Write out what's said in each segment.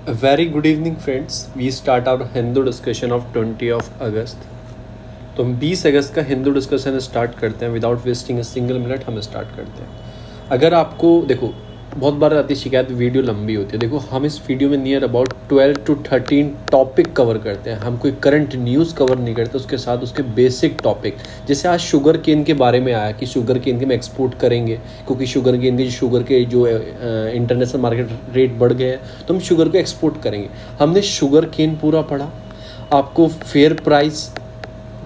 A very good evening, friends. We start our Hindu discussion of 20 of August. तो हम 20 अगस्त का Hindu discussion start करते हैं without wasting a single minute. हम start करते हैं. अगर आपको देखो बहुत बार आती शिकायत वीडियो लंबी होती है. देखो हम इस वीडियो में near about 12 to 13 topic cover करते हैं. हम कोई करंट न्यूज़ कवर नहीं करते, उसके साथ उसके बेसिक टॉपिक. जैसे आज शुगर केन के बारे में आया कि शुगर केन के हम एक्सपोर्ट करेंगे क्योंकि शुगर केन के जो इंटरनेशनल मार्केट रेट बढ़ गए हैं, तो हम शुगर को एक्सपोर्ट करेंगे. हमने शुगर केन पूरा पढ़ा. आपको फेयर प्राइस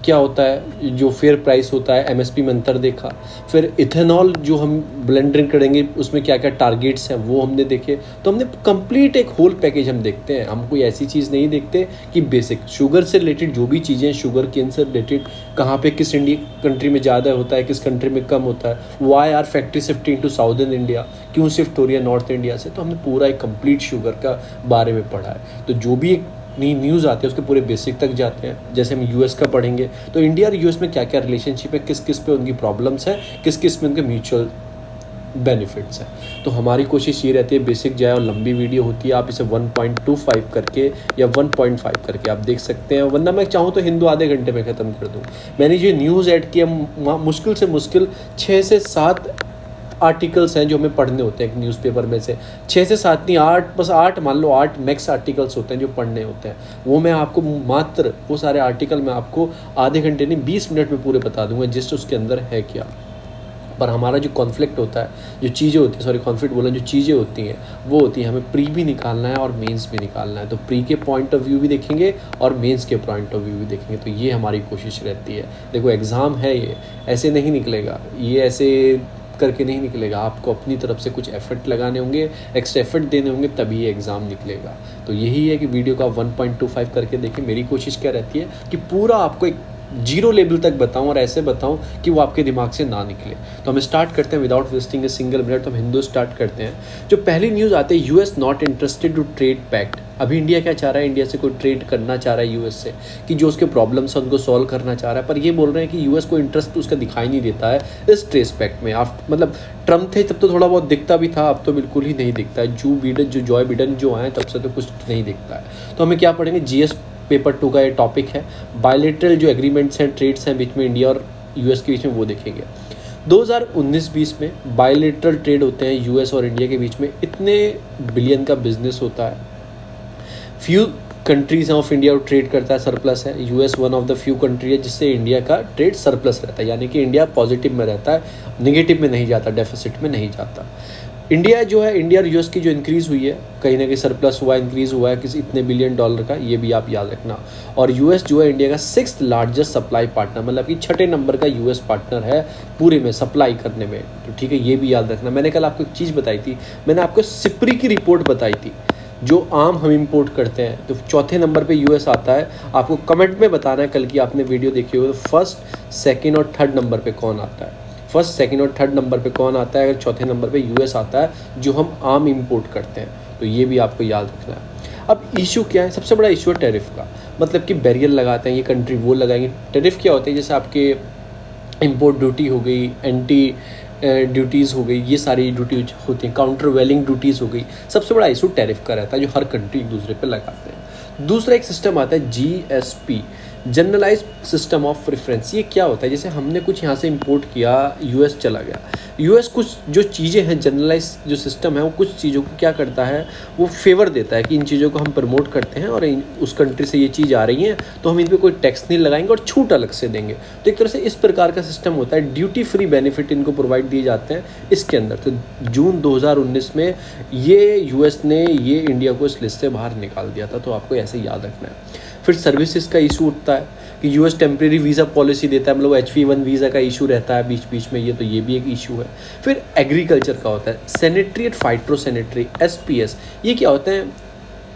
क्या होता है, जो फेयर प्राइस होता है, एमएसपी में अंतर देखा. फिर इथेनॉल जो हम ब्लेंडरिंग करेंगे उसमें क्या क्या टारगेट्स हैं वो हमने देखे. तो हमने कंप्लीट एक होल पैकेज हम देखते हैं. हम कोई ऐसी चीज़ नहीं देखते कि बेसिक शुगर से रिलेटेड जो भी चीज़ें, शुगर केन से रिलेटेड कहाँ पे किस इंडिया कंट्री में ज़्यादा होता है, किस कंट्री में कम होता है, why are factory shifting to southern India, क्यों शिफ्ट हो रही है नॉर्थ इंडिया से. तो हमने पूरा एक कंप्लीट शुगर का बारे में पढ़ा है. तो जो भी एक नई न्यूज़ आती है उसके पूरे बेसिक तक जाते हैं. जैसे हम यूएस का पढ़ेंगे तो इंडिया और यूएस में क्या क्या रिलेशनशिप है, किस किस पे उनकी प्रॉब्लम्स हैं, किस किस में उनके म्यूचुअल बेनिफिट्स हैं. तो हमारी कोशिश ये रहती है बेसिक जाए, और लंबी वीडियो होती है आप इसे 1.25 करके या 1.5 करके आप देख सकते हैं. वरना मैं चाहूँ तो हिंदू आधे घंटे में ख़त्म कर दूँ. मैंने जो न्यूज़ ऐड किया मुश्किल से मुश्किल 6 से 7 आर्टिकल्स हैं जो हमें पढ़ने होते हैं एक न्यूज़पेपर में से. 6 से 7 नहीं, 8, बस 8 मान लो, 8 मैक्स आर्टिकल्स होते हैं जो पढ़ने होते हैं. वो मैं आपको मात्र वो सारे आर्टिकल मैं आपको आधे घंटे नहीं 20 मिनट में पूरे बता दूंगा जिस उसके अंदर है क्या. पर हमारा जो कॉन्फ्लिक्ट होता है, जो चीज़ें होती हैं, सॉरी कॉन्फ्लिक्ट बोला, जो चीज़ें होती हैं वो होती हैं हमें प्री भी निकालना है और मेंस भी निकालना है. तो प्री के पॉइंट ऑफ व्यू भी देखेंगे और मेंस के पॉइंट ऑफ व्यू भी देखेंगे. तो ये हमारी कोशिश रहती है. देखो एग्ज़ाम है, ये ऐसे नहीं निकलेगा, ये ऐसे करके नहीं निकलेगा. आपको अपनी तरफ से कुछ एफर्ट लगाने होंगे, एक्स्ट्रा एफर्ट देने होंगे, तभी ये एग्ज़ाम निकलेगा. तो यही है कि वीडियो का 1.25 करके देखें. मेरी कोशिश क्या रहती है कि पूरा आपको एक जीरो लेवल तक बताऊं और ऐसे बताऊं कि वो आपके दिमाग से ना निकले. तो हम स्टार्ट करते हैं without wasting a single minute. तो हम हिंदू स्टार्ट करते हैं. जो पहली न्यूज़ आती है, US not interested to trade pact. अभी इंडिया क्या चाह रहा है, इंडिया से कोई ट्रेड करना चाह रहा है यूएस से, कि जो उसके प्रॉब्लम्स हैं उनको सॉल्व करना चाह रहा है. पर ये बोल रहे हैं कि यूएस को इंटरेस्ट उसका दिखाई नहीं देता है इस ट्रेड पैक्ट में. आप मतलब ट्रम्प थे तब तो थोड़ा बहुत दिखता भी था, अब तो बिल्कुल ही नहीं दिखता है. जो जॉय बिडेन जो आए तब से तो कुछ नहीं दिखता है. तो हमें क्या पढ़ेंगे, जीएस पेपर 2 का ये टॉपिक है. बायलेटरल जो एग्रीमेंट्स हैं, ट्रेड्स हैं बीच में इंडिया और यूएस के बीच में, वो देखेंगे. 2019-20 में बायलेटरल ट्रेड होते हैं यूएस और इंडिया के बीच में. इतने बिलियन का बिजनेस होता है. Few countries of India trade करता है, सरप्लस है. US one of the few country है जिससे इंडिया का ट्रेड सरप्लस रहता है, यानी कि इंडिया पॉजिटिव में रहता है, नेगेटिव में नहीं जाता, डेफिसिट में नहीं जाता. इंडिया जो है, इंडिया और यूएस की जो इंक्रीज़ हुई है, कहीं ना कहीं सरप्लस हुआ, इंक्रीज़ हुआ है किसी इतने बिलियन डॉलर का, ये भी आप याद रखना. और यूएस जो है इंडिया का 6th लार्जेस्ट सप्लाई पार्टनर, मतलब कि 6ठे नंबर का यूएस पार्टनर है पूरे में सप्लाई करने में. तो ठीक है, ये भी याद रखना. मैंने कल आपको एक चीज़ बताई थी, मैंने आपको सिप्री की रिपोर्ट बताई थी जो आम हम इंपोर्ट करते हैं. तो 4थे नंबर पे यूएस आता है. आपको कमेंट में बताना है कल की आपने वीडियो देखी हो तो 1st, 2nd और 3rd नंबर पे कौन आता है. 1st, 2nd और 3rd नंबर पे कौन आता है. अगर 4थे नंबर पे यूएस आता है जो हम आम इंपोर्ट करते हैं. तो ये भी आपको याद रखना है. अब इशू क्या है, सबसे बड़ा इशू है टैरिफ का. मतलब कि बैरियर लगाते हैं ये कंट्री, वो लगाएंगे. टैरिफ क्या होते हैं, जैसे आपके इंपोर्ट ड्यूटी हो गई, एंटी ड्यूटीज़ हो गई, ये सारी ड्यूटीज होती हैं, काउंटर वेलिंग ड्यूटीज़ हो गई. सबसे बड़ा इशू टैरिफ का रहता है जो हर कंट्री एक दूसरे पे लगाते हैं. दूसरा एक सिस्टम आता है GSP, generalise system of preference. ये क्या होता है, जैसे हमने कुछ यहाँ से इंपोर्ट किया, यूएस चला गया. यूएस कुछ जो चीज़ें हैं, जनरलाइज जो सिस्टम है वो कुछ चीज़ों को क्या करता है, वो फेवर देता है कि इन चीज़ों को हम प्रमोट करते हैं और उस कंट्री से ये चीज़ आ रही है तो हम इन पर कोई टैक्स नहीं लगाएंगे और छूट अलग से देंगे. तो एक तरह से इस प्रकार का सिस्टम होता है. ड्यूटी फ्री बेनिफिट इनको प्रोवाइड दिए जाते हैं इसके अंदर. तो जून 2019 में ये यूएस ने ये इंडिया को इस लिस्ट से बाहर निकाल दिया था. तो आपको ऐसे याद रखना है. फिर सर्विसेज का इशू उठता है कि यूएस टेम्प्रेरी वीज़ा पॉलिसी देता है, मतलब H1 वीज़ा का इशू रहता है बीच बीच में, ये भी एक इशू है. फिर एग्रीकल्चर का होता है, सैनिटरी एंड फाइटोसैनिटरी, SPS. ये क्या होते हैं,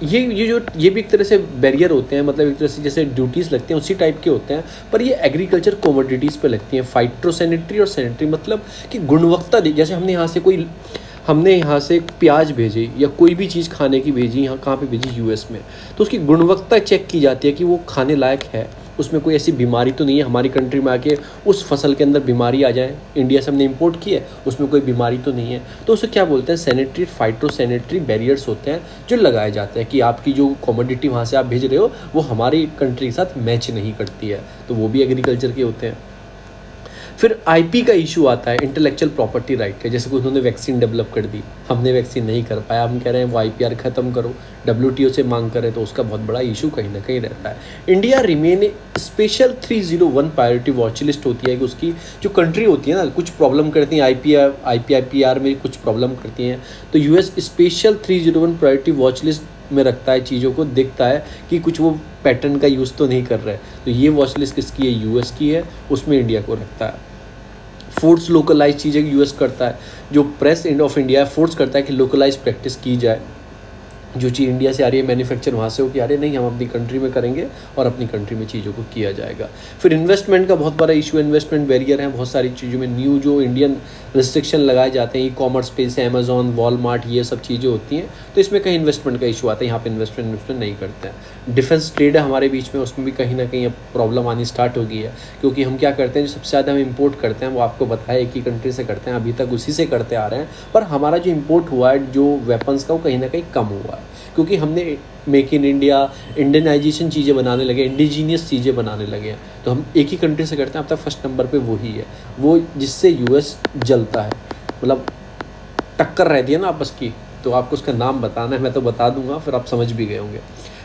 ये भी एक तरह से बैरियर होते हैं, मतलब एक तरह से जैसे ड्यूटीज़ लगती हैं उसी टाइप के होते हैं, पर ये एग्रीकल्चर कोमोडिटीज़ पे लगती हैं. फाइटोसैनिटरी और सैनिटरी मतलब कि गुणवत्ता, जैसे हमने यहाँ से प्याज भेजे या कोई भी चीज़ खाने की भेजी, यहाँ कहाँ पे भेजी, यूएस में, तो उसकी गुणवत्ता चेक की जाती है कि वो खाने लायक है. उसमें कोई ऐसी बीमारी तो नहीं है हमारी कंट्री में आके उस फसल के अंदर बीमारी आ जाए, इंडिया से हमने इंपोर्ट की है उसमें कोई बीमारी तो नहीं है। तो उसे क्या बोलते हैं, सैनिटरी फाइटोसैनिटरी बैरियर्स होते हैं जो लगाए जाते हैं कि आपकी जो कमोडिटी वहाँ से आप भेज रहे हो वो हमारी कंट्री के साथ मैच नहीं करती है, तो वो भी एग्रीकल्चर के होते हैं। फिर आईपी का इशू आता है, इंटेलेक्चुअल प्रॉपर्टी राइट का, जैसे कि उन्होंने वैक्सीन डेवलप कर दी, हमने वैक्सीन नहीं कर पाया, हम कह रहे हैं वो आईपीआर ख़त्म करो, डब्ल्यूटीओ से मांग करें, तो उसका बहुत बड़ा इशू कहीं ना कहीं रहता है। India remain special 301 priority watch list होती है कि उसकी जो कंट्री होती है ना कुछ प्रॉब्लम करती हैं, आईपीआर में कुछ प्रॉब्लम करती हैं, तो US special 301 priority watch list में रखता है, चीज़ों को देखता है कि कुछ वो पैटर्न का यूज़ तो नहीं कर रहा है। तो ये वॉच लिस्ट किसकी है, यूएस की है, उसमें इंडिया को रखता है। फोर्स लोकलाइज चीज़ें यूएस करता है, जो प्रेस ऑफ इंडिया फोर्स करता है कि लोकलाइज प्रैक्टिस की जाए, जो चीज़ इंडिया से आ रही है मैन्युफैक्चर वहाँ से हो कि अरे नहीं हम अपनी कंट्री में करेंगे और अपनी कंट्री में चीज़ों को किया जाएगा। फिर इन्वेस्टमेंट का बहुत बड़ा इशू है, इन्वेस्टमेंट बैरियर है बहुत सारी चीज़ों में, न्यू जो इंडियन रिस्ट्रिक्शन लगाए जाते हैं, ई कॉमर्स स्पेस है, अमेजॉन, वॉलमार्ट, ये सब चीज़ें होती हैं, तो इसमें कहीं इन्वेस्टमेंट का इशू आता है, यहाँ पे इन्वेस्टमेंट नहीं करते हैं। डिफेंस ट्रेड है हमारे बीच में, उसमें भी कहीं ना कहीं अब प्रॉब्लम आनी स्टार्ट हो गई है, क्योंकि हम क्या करते हैं, जो सबसे ज़्यादा हम इम्पोर्ट करते हैं वो आपको बताया एक ही कंट्री से करते हैं, अभी तक उसी से करते आ रहे हैं, पर हमारा जो इम्पोर्ट हुआ है जो वेपन्स का वो कहीं ना कहीं कम हुआ है, क्योंकि हमने मेक इन इंडिया, इंडियनाइजेशन चीज़ें बनाने लगे, इंडिजीनियस चीज़ें बनाने लगे हैं, तो हम एक ही कंट्री से करते हैं। अब तक फर्स्ट नंबर पे वही है, वो जिससे यूएस जलता है, मतलब टक्कर रहती है ना आपस की, तो आपको उसका नाम बताना है, मैं तो बता दूंगा, फिर आप समझ भी गए होंगे।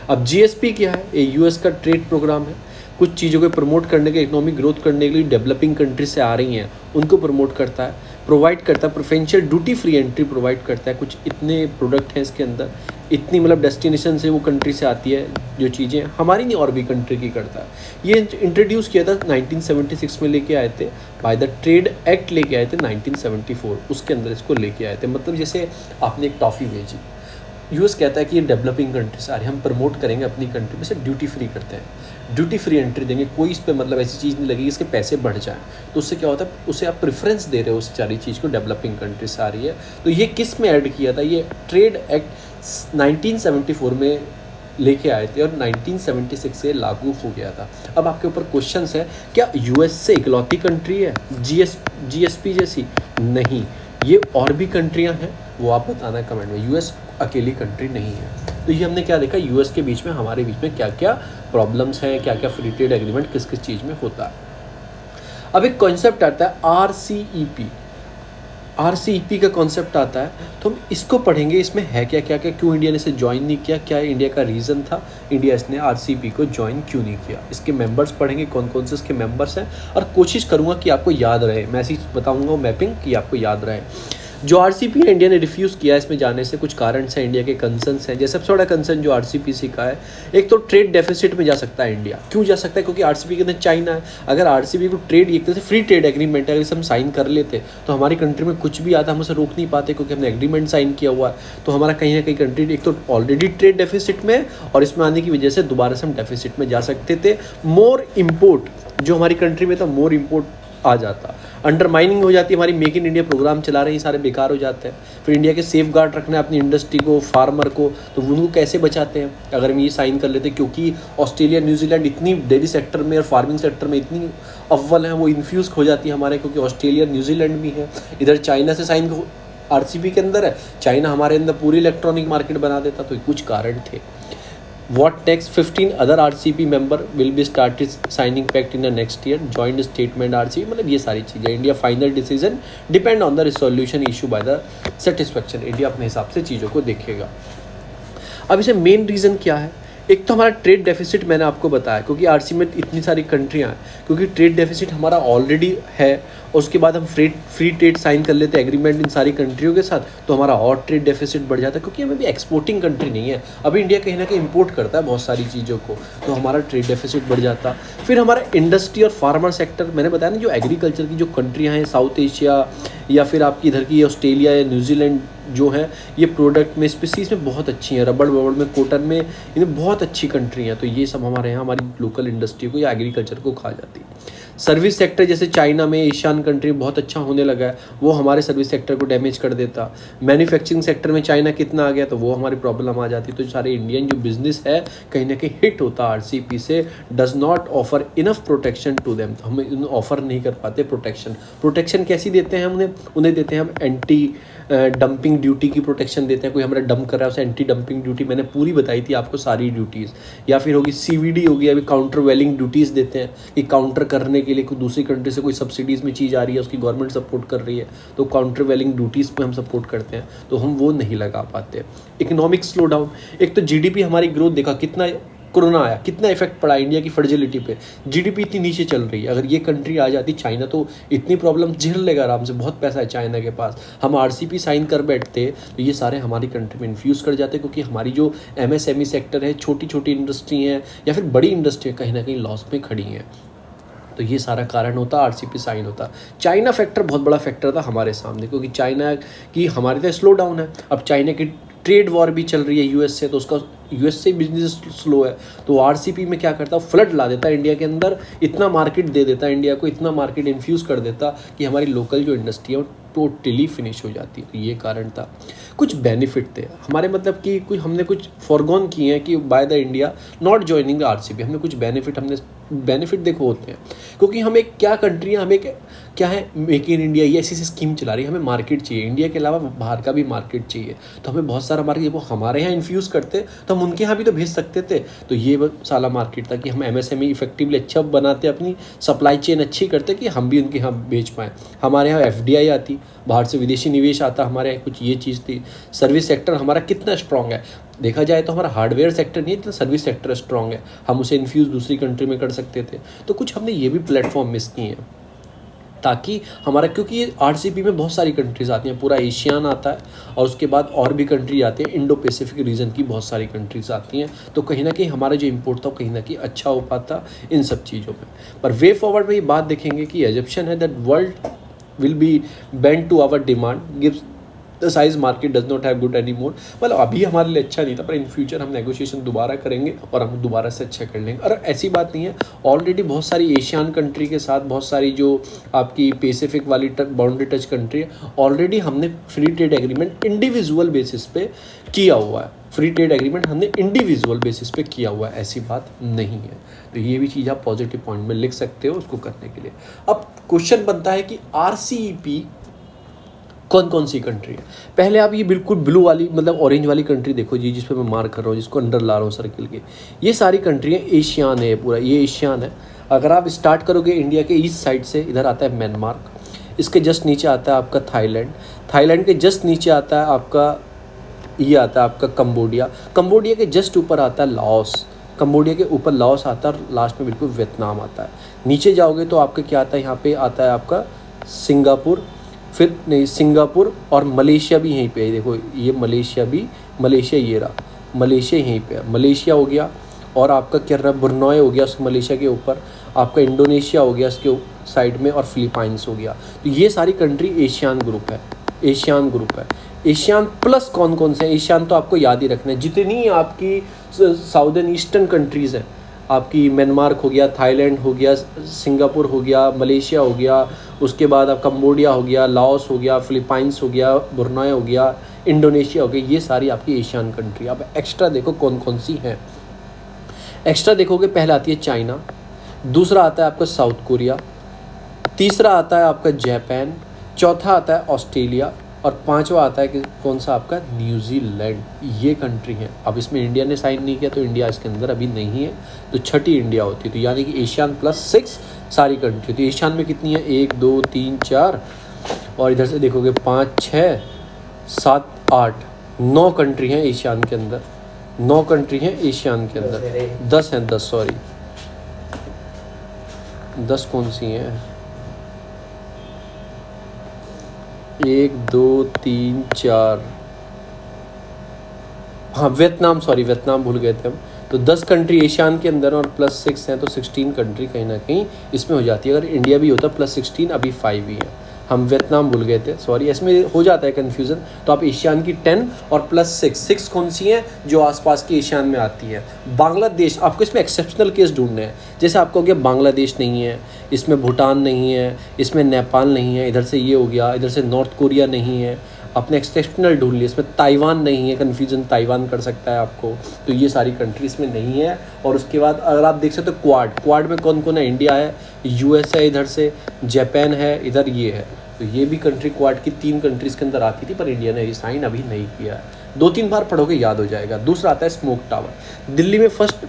अब जीएसपी क्या है, ये यूएस का ट्रेड प्रोग्राम है, कुछ चीज़ों को प्रमोट करने के, इकोनॉमिक ग्रोथ करने के लिए डेवलपिंग कंट्री से आ रही हैं उनको प्रमोट करता है, प्रोवाइड करता है, preferential duty free entry provide करता है, कुछ इतने प्रोडक्ट हैं इसके अंदर, इतनी मतलब डेस्टिनेशन से वो कंट्री से आती है जो चीज़ें हमारी नहीं और भी कंट्री की करता है। ये इंट्रोड्यूस किया था 1976 में, लेके आए थे बाय द ट्रेड एक्ट, लेके आए थे 1974, उसके अंदर इसको लेके आए थे। मतलब जैसे आपने एक टॉफ़ी भेजी, यूएस कहता है कि ये डेवलपिंग कंट्री से आ रही है, हम प्रमोट करेंगे अपनी कंट्री में से, ड्यूटी फ्री करते हैं, ड्यूटी फ्री एंट्री देंगे, कोई इस पे मतलब ऐसी चीज़ नहीं लगेगी इसके पैसे बढ़ जाएं, तो उससे क्या होता है, उसे आप प्रेफरेंस दे रहे हो उस सारी चीज़ को, डेवलपिंग कंट्री से आ रही है। तो ये किस में ऐड किया था, ये ट्रेड एक्ट 1974 में लेके आए थे और 1976 से लागू हो गया था। अब आपके ऊपर क्वेश्चंस है, क्या यूएस से इकलौती कंट्री है जीएसपी जैसी? नहीं, ये और भी कंट्रियां हैं, वो आप बताना कमेंट में, यूएस अकेली कंट्री नहीं है। तो ये हमने क्या देखा, यूएस के बीच में हमारे बीच में क्या क्या प्रॉब्लम्स हैं, क्या क्या फ्री ट्रेड एग्रीमेंट किस किस चीज़ में होता है। अब एक कॉन्सेप्ट आता है आरसीईपी का कॉन्सेप्ट आता है, तो हम इसको पढ़ेंगे, इसमें है क्या क्या क्या, क्यों इंडिया ने इसे ज्वाइन नहीं किया, क्या इंडिया का रीज़न था, इंडिया इसने आरसीईपी को ज्वाइन क्यों नहीं किया, इसके मेंबर्स पढ़ेंगे, कौन कौन से इसके मेंबर्स हैं, और कोशिश करूँगा कि आपको याद रहे, मैं ऐसी बताऊँगा मैपिंग कि आपको याद रहे। जो आरसीईपी है इंडिया ने रिफ्यूज़ किया, इसमें जाने से कुछ कारण हैं, इंडिया के कंसर्न्स हैं। जैसे सबसे बड़ा कंसर्न जो आरसीईपी का है, एक तो ट्रेड डेफिसिट में जा सकता है इंडिया। क्यों जा सकता है? क्योंकि आरसीईपी के अंदर चाइना है। अगर आरसीईपी को ट्रेड एक तरह से फ्री ट्रेड एग्रीमेंट है, अगर हम साइन कर लेते तो हमारी कंट्री में कुछ भी आता हम उसे रोक नहीं पाते, क्योंकि हमने एग्रीमेंट साइन किया हुआ है। तो हमारा कहीं ना कहीं कंट्री एक तो ऑलरेडी ट्रेड डेफिसिट में, और इसमें आने की वजह से दोबारा से हम डेफिसिट में जा सकते थे। मोर इम्पोर्ट जो हमारी कंट्री में था, मोर इम्पोर्ट आ जाता, अंडरमाइनिंग हो जाती है, हमारी मेक इन इंडिया प्रोग्राम चला रहे हैं, सारे बेकार हो जाते हैं। फिर इंडिया के सेफ गार्ड रखना है अपनी इंडस्ट्री को, फार्मर को, तो उनको कैसे बचाते हैं अगर हम ये साइन कर लेते, क्योंकि ऑस्ट्रेलिया न्यूजीलैंड इतनी डेयरी सेक्टर में और फार्मिंग सेक्टर में इतनी अव्वल है, वो इन्फ्यूज़ हो जाती है हमारे, क्योंकि ऑस्ट्रेलिया न्यूजीलैंड भी है, इधर चाइना से साइन आरसीईपी के अंदर है, चाइना हमारे अंदर पूरी इलेक्ट्रॉनिक मार्केट बना देता, तो कुछ कारण थे। What next? 15 other RCP member will be started signing pact in the next year. Joint statement RCP, मतलब ये सारी चीज़ें, India final decision depend on the resolution issue by the satisfaction. India अपने हिसाब से चीज़ों को देखेगा। अब इसे मेन रीज़न क्या है? एक तो हमारा ट्रेड डेफिसिट मैंने आपको बताया, क्योंकि आरसी में इतनी सारी कंट्रियाँ हैं, क्योंकि ट्रेड डेफिसिट हमारा ऑलरेडी है, और उसके बाद हम फ्री ट्रेड साइन कर लेते हैं एग्रीमेंट इन सारी कंट्रियों के साथ, तो हमारा और ट्रेड डेफिसिट बढ़ जाता है, क्योंकि हमें भी एक्सपोर्टिंग कंट्री नहीं है। अभी इंडिया कहीं ना कहीं इंपोर्ट करता है बहुत सारी चीज़ों को, तो हमारा ट्रेड डेफिसिट बढ़ जाता। फिर हमारा इंडस्ट्री और फार्मर सेक्टर, मैंने बताया ना, जो एग्रीकल्चर की जो कंट्रियाँ हैं साउथ एशिया या फिर आपकी इधर की ऑस्ट्रेलिया या न्यूजीलैंड जो है, ये प्रोडक्ट में स्पीसीज में बहुत अच्छी हैं, रबड़ में, कॉटन में, इन्हें बहुत अच्छी कंट्री हैं। तो ये सब हमारे यहाँ हमारी लोकल इंडस्ट्री को या एग्रीकल्चर को खा जाती है। सर्विस सेक्टर जैसे चाइना में, एशियन कंट्री बहुत अच्छा होने लगा है, वो हमारे सर्विस सेक्टर को डैमेज कर देता। मैन्युफैक्चरिंग सेक्टर में चाइना कितना आ गया तो वो हमारी प्रॉब्लम आ जाती। तो सारे इंडियन जो बिजनेस है कहीं ना कहीं हिट होता आरसीपी से, does not offer enough protection to them. तो हम ऑफर नहीं कर पाते प्रोटेक्शन कैसी देते हैं हम उन्हें देते हैं हम एंटी डंपिंग ड्यूटी की प्रोटेक्शन देते हैं। कोई हमारा डंप कर रहा है उसे एंटी डंपिंग ड्यूटी मैंने पूरी बताई थी आपको सारी ड्यूटीज़। या फिर होगी सीवीडी होगी, अभी काउंटर वेलिंग ड्यूटीज़ देते हैं कि काउंटर करने के लिए कोई दूसरी कंट्री से कोई सब्सिडीज़ में चीज़ आ रही है, उसकी गवर्नमेंट सपोर्ट कर रही है, तो काउंटर वेलिंग ड्यूटीज़ पे हम सपोर्ट करते हैं, तो हम वो नहीं लगा पाते। इकोनॉमिक स्लो डाउन, एक तो जीडीपी हमारी ग्रोथ देखा कितना कोरोना आया, कितना इफेक्ट पड़ा इंडिया की फर्टिलिटी पे, जीडीपी इतनी नीचे चल रही है। अगर ये कंट्री आ जाती चाइना तो इतनी प्रॉब्लम झेल लेगा आराम से, बहुत पैसा है चाइना के पास। हम आरसीपी साइन कर बैठते तो ये सारे हमारी कंट्री में इन्फ्यूज़ कर जाते, क्योंकि हमारी जो एमएसएमई सेक्टर है, छोटी छोटी इंडस्ट्री हैं या फिर बड़ी इंडस्ट्री कहीं ना कहीं लॉस में खड़ी हैं। तो ये सारा कारण होता, आरसीपी साइन होता। चाइना फैक्टर बहुत बड़ा फैक्टर था हमारे सामने, क्योंकि चाइना की हमारे तो स्लो डाउन है। अब चाइना की ट्रेड वॉर भी चल रही है यूएस से, तो उसका यूएस से बिजनेस स्लो है, तो आरसीपी में क्या करता, फ्लड ला देता इंडिया के अंदर, इतना मार्केट दे देता इंडिया को, इतना मार्केट इन्फ्यूज़ कर देता कि हमारी लोकल जो इंडस्ट्री है वो टोटली फिनिश हो जाती है। तो ये कारण था। कुछ बेनिफिट थे हमारे, मतलब कि कोई हमने कुछ फॉरगॉन किए हैं कि by the India not joining the RCP, हमने कुछ बेनिफिट देखो होते हैं, क्योंकि हम एक क्या कंट्री है, हमें क्या है, मेक इन इंडिया ये ऐसी स्कीम चला रही है, हमें मार्केट चाहिए, इंडिया के अलावा बाहर का भी मार्केट चाहिए, तो हमें बहुत सारा मार्केट, वो हमारे यहाँ इन्फ्यूज़ करते तो हम उनके यहाँ भी तो भेज सकते थे। तो ये साला मार्केट था कि हम एमएसएमई इफेक्टिवली अच्छा बनाते, अपनी सप्लाई चेन अच्छी करते कि हम भी उनके यहाँ बेच पाएँ। हमारे यहाँ एफडीआई आती, बाहर से विदेशी निवेश आता, हमारे यहाँ कुछ ये चीज़ थी। सर्विस सेक्टर हमारा कितना स्ट्रॉन्ग है देखा जाए तो, हमारा हार्डवेयर सेक्टर नहीं है, इतना सर्विस सेक्टर स्ट्रॉन्ग है, हम उसे इन्फ्यूज़ दूसरी कंट्री में कर सकते थे। तो कुछ हमने ये भी प्लेटफॉर्म मिस किए हैं ताकि हमारा, क्योंकि ये आरसीपी में बहुत सारी कंट्रीज़ आती हैं, पूरा एशियान आता है और उसके बाद और भी कंट्री आती है, इंडो पैसिफिक रीजन की बहुत सारी कंट्रीज़ आती हैं, तो कहीं ना कहीं हमारा जो इंपोर्ट था वो कहीं ना कहीं अच्छा हो पाता इन सब चीज़ों में। पर वे फॉरवर्ड में ये बात देखेंगे कि एजप्शन है that world will be bend to our demand, gives the size market does not have good any more. मतलब अभी हमारे लिए अच्छा नहीं था, पर इन फ्यूचर हम नेगोशिएशन दोबारा करेंगे और हम दोबारा से अच्छा कर लेंगे। और ऐसी बात नहीं है, ऑलरेडी बहुत सारी एशियन कंट्री के साथ, बहुत सारी जो आपकी पैसिफिक वाली बाउंड्री टच कंट्री है, ऑलरेडी हमने free trade agreement individual basis पे किया हुआ है। फ्री ट्रेड एग्रीमेंट हमने इंडिविजुअल बेसिस पे किया हुआ है, ऐसी बात नहीं है। तो ये भी चीज़ आप पॉजिटिव पॉइंट में लिख सकते हो उसको करने के लिए। अब क्वेश्चन बनता है कि आरसीईपी कौन कौन सी कंट्री है। पहले आप ये बिल्कुल ब्लू वाली, मतलब ऑरेंज वाली कंट्री देखो जी, जिस पे मैं मार्क कर रहा हूँ, जिसको अंडर ला रहा हूँ सर्किल के, ये सारी कंट्रियाँ एशियान है, पूरा ये एशियान है। अगर आप स्टार्ट करोगे इंडिया के ईस्ट साइड से, इधर आता है म्यांमार, इसके जस्ट नीचे आता है आपका थाईलैंड के जस्ट नीचे आता है आपका ये आता है आपका कंबोडिया के जस्ट ऊपर आता है लाओस, कंबोडिया के ऊपर लाओस आता है और लास्ट में बिल्कुल वियतनाम आता है। नीचे जाओगे तो आपके क्या आता है, यहाँ पे आता है आपका सिंगापुर और मलेशिया भी यहीं पे है। देखो ये मलेशिया ये रहा, मलेशिया यहीं पे है, मलेशिया हो गया। और आपका क्या रहा, ब्रुनई हो गया उस मलेशिया के ऊपर, आपका इंडोनेशिया हो गया इसके साइड में, और फिलीपाइंस हो गया। तो ये सारी कंट्री एशियन ग्रुप है। एशियन प्लस कौन कौन से, एशियन तो आपको याद ही रखना है, जितनी आपकी साउदर्न ईस्टर्न कंट्रीज़ हैं, आपकी म्यांमार हो गया, थाईलैंड हो गया, सिंगापुर हो गया, मलेशिया हो गया, उसके बाद आप कंबोडिया हो गया, लाओस हो गया, फिलीपाइंस हो गया, ब्रुनई हो गया, इंडोनेशिया हो गया, ये सारी आपकी एशियन कंट्री। अब एक्स्ट्रा देखो कौन कौन सी हैं। एक्स्ट्रा देखोगे, पहला आती है चाइना, दूसरा आता है आपका साउथ कोरिया, तीसरा आता है आपका जापान, चौथा आता है ऑस्ट्रेलिया, और पांचवा आता है कि कौन सा आपका न्यूजीलैंड। ये कंट्री है। अब इसमें इंडिया ने साइन नहीं किया तो इंडिया इसके अंदर अभी नहीं है, तो छठी इंडिया होती है। तो यानी कि एशियन प्लस 6 सारी कंट्री। तो एशियन में कितनी है, 1 2 3 4, और इधर से देखोगे 5 6 7 8 9 कंट्री हैं एशियन के अंदर, 9 कंट्री हैं एशियन के अंदर, 10 हैं, 10 सॉरी 10 कौन सी हैं, 1 2 3 4, हाँ वियतनाम भूल गए थे हम। तो 10 कंट्री एशियन के अंदर और प्लस 6 हैं, तो 16 कंट्री कहीं ना कहीं इसमें हो जाती है। अगर इंडिया भी होता प्लस 16, अभी 5 ही है। हम वियतनाम भूल गए थे, सॉरी, इसमें हो जाता है कन्फ्यूज़न। तो आप एशियान की 10 और +6 कौन सी हैं जो आसपास की एशियान में आती है। बांग्लादेश, आपको इसमें एक्सेप्शनल केस ढूंढने हैं। जैसे आपको हो गया बांग्लादेश नहीं है, इसमें भूटान नहीं है, इसमें नेपाल नहीं है, इधर से ये हो गया, इधर से नॉर्थ कोरिया नहीं है, आपने एक्सेप्शनल ढूंढ लिया। इसमें ताइवान नहीं है, कन्फ्यूजन ताइवान कर सकता है आपको। तो ये सारी कंट्रीज में नहीं है। और उसके बाद अगर आप देख सकते हो क्वाड में कौन कौन है, इंडिया है, यूएस है, इधर से जापान है, इधर ये है। तो ये भी कंट्री क्वाड की 3 कंट्रीज के अंदर आती थी, पर इंडिया ने साइन अभी नहीं किया है। 2-3 बार पढ़ोगे याद हो जाएगा। दूसरा आता है स्मोक टावर। दिल्ली में फर्स्ट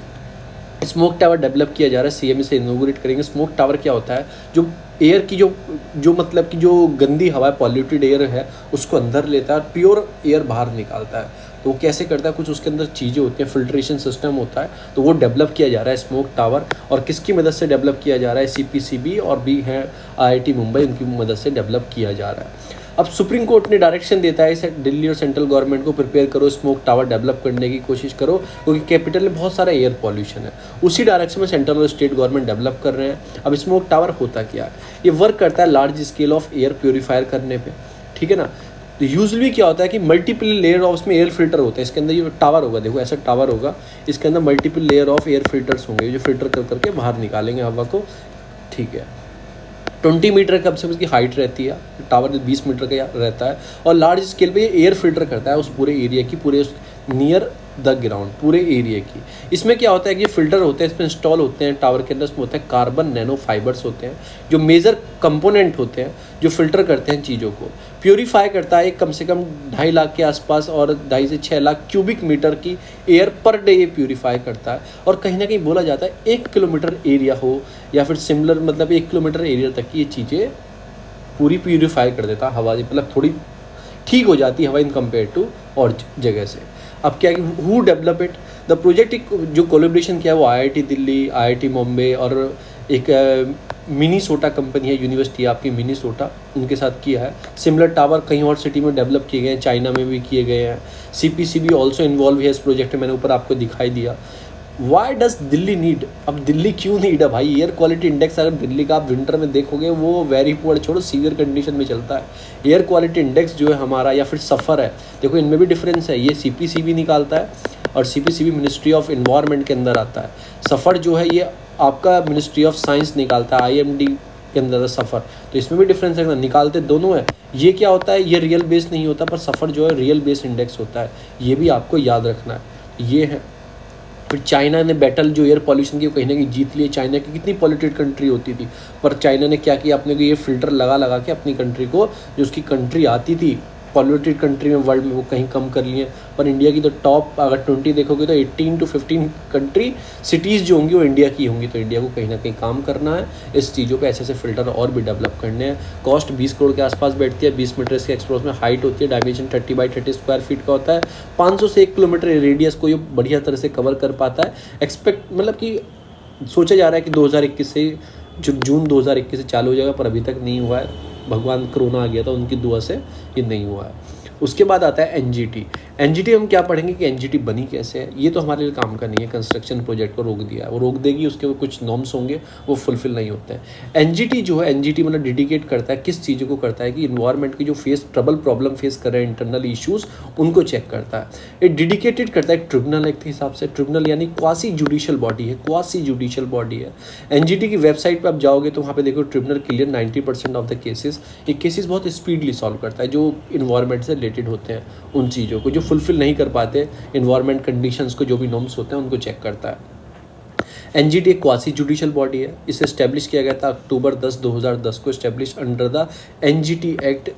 स्मोक टावर डेवलप किया जा रहा है, सीएम से इनॉग्रेट करेंगे। स्मोक टावर क्या होता है, जो एयर की जो मतलब कि जो गंदी हवा है, पॉल्यूटेड एयर है, उसको अंदर लेता है और प्योर एयर बाहर निकालता है। तो वो कैसे करता है, कुछ उसके अंदर चीज़ें होती हैं, फिल्ट्रेशन सिस्टम होता है। तो वो डेवलप किया जा रहा है स्मोक टावर। और किसकी मदद से डेवलप किया जा रहा है, सीपीसीबी और भी है IIT मुंबई, उनकी मदद से डेवलप किया जा रहा है। अब सुप्रीम कोर्ट ने डायरेक्शन देता है इसे दिल्ली और सेंट्रल गवर्नमेंट को, प्रिपेयर करो, स्मोक टावर डेवलप करने की कोशिश करो, क्योंकि कैपिटल में बहुत सारा एयर पॉल्यूशन है। उसी डायरेक्शन में सेंट्रल और स्टेट गवर्नमेंट डेवलप कर रहे हैं। अब स्मोक टावर होता क्या है, ये वर्क करता है large scale of air purifier करने पे, ठीक है ना। तो यूजुअली क्या होता है कि मल्टीपल लेयर ऑफ इसमें एयर फिल्टर होते हैं। इसके अंदर ये टावर होगा, देखो ऐसा टावर होगा, इसके अंदर multiple layer of air filters होंगे जो फिल्टर कर करके बाहर निकालेंगे हवा को, ठीक है। 20 मीटर कम से कम इसकी हाइट रहती है, टावर 20 मीटर का रहता है। और लार्ज स्केल पे ये एयर फिल्टर करता है उस पूरे एरिया की, पूरे नियर द ग्राउंड, पूरे एरिया की। इसमें क्या होता है कि ये फिल्टर होते हैं, इसमें इंस्टॉल होते हैं टावर के अंदर। इसमें होता है कार्बन नैनो फाइबर्स होते हैं, जो मेजर कंपोनेंट होते हैं, जो फिल्टर करते हैं चीज़ों को, प्योरीफाई करता है। कम से कम 2.5 लाख के आसपास और 2.5 से 6 लाख क्यूबिक मीटर की एयर पर डे ये प्योरीफाई करता है। और कहीं ना कहीं बोला जाता है 1 किलोमीटर एरिया हो या फिर सिमिलर, मतलब 1 किलोमीटर एरिया तक की ये चीज़ें पूरी प्योरीफाई कर देता है हवा, मतलब थोड़ी ठीक हो जाती है हवा इन कंपेयर टू और जगह से। अब क्या है, who develop it, the project जो कोलैबोरेशन किया है वो IIT दिल्ली, IIT मुंबई और एक मिनीसोटा कंपनी है, यूनिवर्सिटी है आपकी मिनीसोटा, उनके साथ किया है। सिमिलर टावर कहीं और सिटी में डेवलप किए गए हैं, चाइना में भी किए गए हैं। CPCB ऑल्सो इन्वॉल्व है इस प्रोजेक्ट में, मैंने ऊपर आपको दिखाई दिया। वाई डज दिल्ली नीड, अब दिल्ली क्यों नीड है भाई, एयर क्वालिटी इंडेक्स अगर दिल्ली का आप विंटर में देखोगे वो वेरी पुअर, छोड़ो सीवियर कंडीशन में चलता है। एयर क्वालिटी इंडेक्स जो है हमारा, या फिर सफ़र है, देखो इनमें भी डिफरेंस है। ये CPCB निकालता है और CPCB मिनिस्ट्री ऑफ इन्वायरमेंट के अंदर आता है। सफ़र जो है ये आपका मिनिस्ट्री ऑफ साइंस निकालता है, IMD के अंदर है सफ़र। तो इसमें भी डिफरेंस है, निकालते दोनों है। ये क्या होता है, ये रियल बेस नहीं होता, पर सफ़र जो है रियल बेस इंडेक्स होता है, ये भी आपको याद रखना है। ये है। फिर चाइना ने बैटल जो एयर पॉल्यूशन की कहीं ना कहीं जीत लिए। चाइना की कितनी पॉल्यूटेड कंट्री होती थी, पर चाइना ने क्या किया, अपने को ये फिल्टर लगा लगा के अपनी कंट्री को, जो उसकी कंट्री आती थी पॉल्यूटेड कंट्री में वर्ल्ड में, वो कहीं कम कर लिए। पर इंडिया की तो टॉप अगर 20 देखोगे तो 18 to 15 कंट्री सिटीज़ जो होंगी वो इंडिया की होंगी। तो इंडिया को कहीं ना कहीं काम करना है इस चीज़ों पे, ऐसे ऐसे फिल्टर और भी डेवलप करने हैं। कॉस्ट 20 करोड़ के आसपास बैठती है। 20 मीटर इसके एक्सप्रोस में हाइट होती है, डायमेंशन 30 बाई 30 स्क्वायर फीट का होता है। 500 से 1 किलोमीटर रेडियस को ये बढ़िया तरह से कवर कर पाता है। मतलब कि सोचा जा रहा है कि 2021 से जून 2021 से चालू हो जाएगा, पर अभी तक नहीं हुआ है। भगवान कोरोना आ गया था, उनकी दुआ से ये नहीं हुआ है। उसके बाद आता है NGT हम क्या पढ़ेंगे कि NGT बनी कैसे है। ये तो हमारे लिए काम का नहीं है, कंस्ट्रक्शन प्रोजेक्ट को रोक दिया है, वो रोक देगी, उसके कुछ नॉर्म्स होंगे वो फुलफिल नहीं होते हैं। NGT जो है, NGT मतलब डेडिकेट करता है, किस चीज़ों को करता है कि इन्वायरमेंट की जो प्रॉब्लम फेस कर रहे हैं, इंटरनल इश्यूज़, उनको चेक करता है। ये डेडिकेटेड करता है एक ट्रिब्यूनल एक्ट के हिसाब से। ट्रिब्यूनल यानी क्वासी जुडिशियल बॉडी है। NGT की वेबसाइट पर आप जाओगे तो वहाँ पे देखो tribunal clear 90% of the cases, ये केसेस बहुत स्पीडली सॉल्व करता है, जो इन्वायरमेंट से रिलेटेड होते हैं, उन चीज़ों को जो फुलफिल नहीं कर पाते इन्वायरमेंट कंडीशंस को, जो भी नॉर्म्स होते हैं उनको चेक करता है। NGT एक क्वासी जुडिशियल बॉडी है। इसे एस्टेब्लिश किया गया था अक्टूबर 10, 2010 को, establish under the NGT act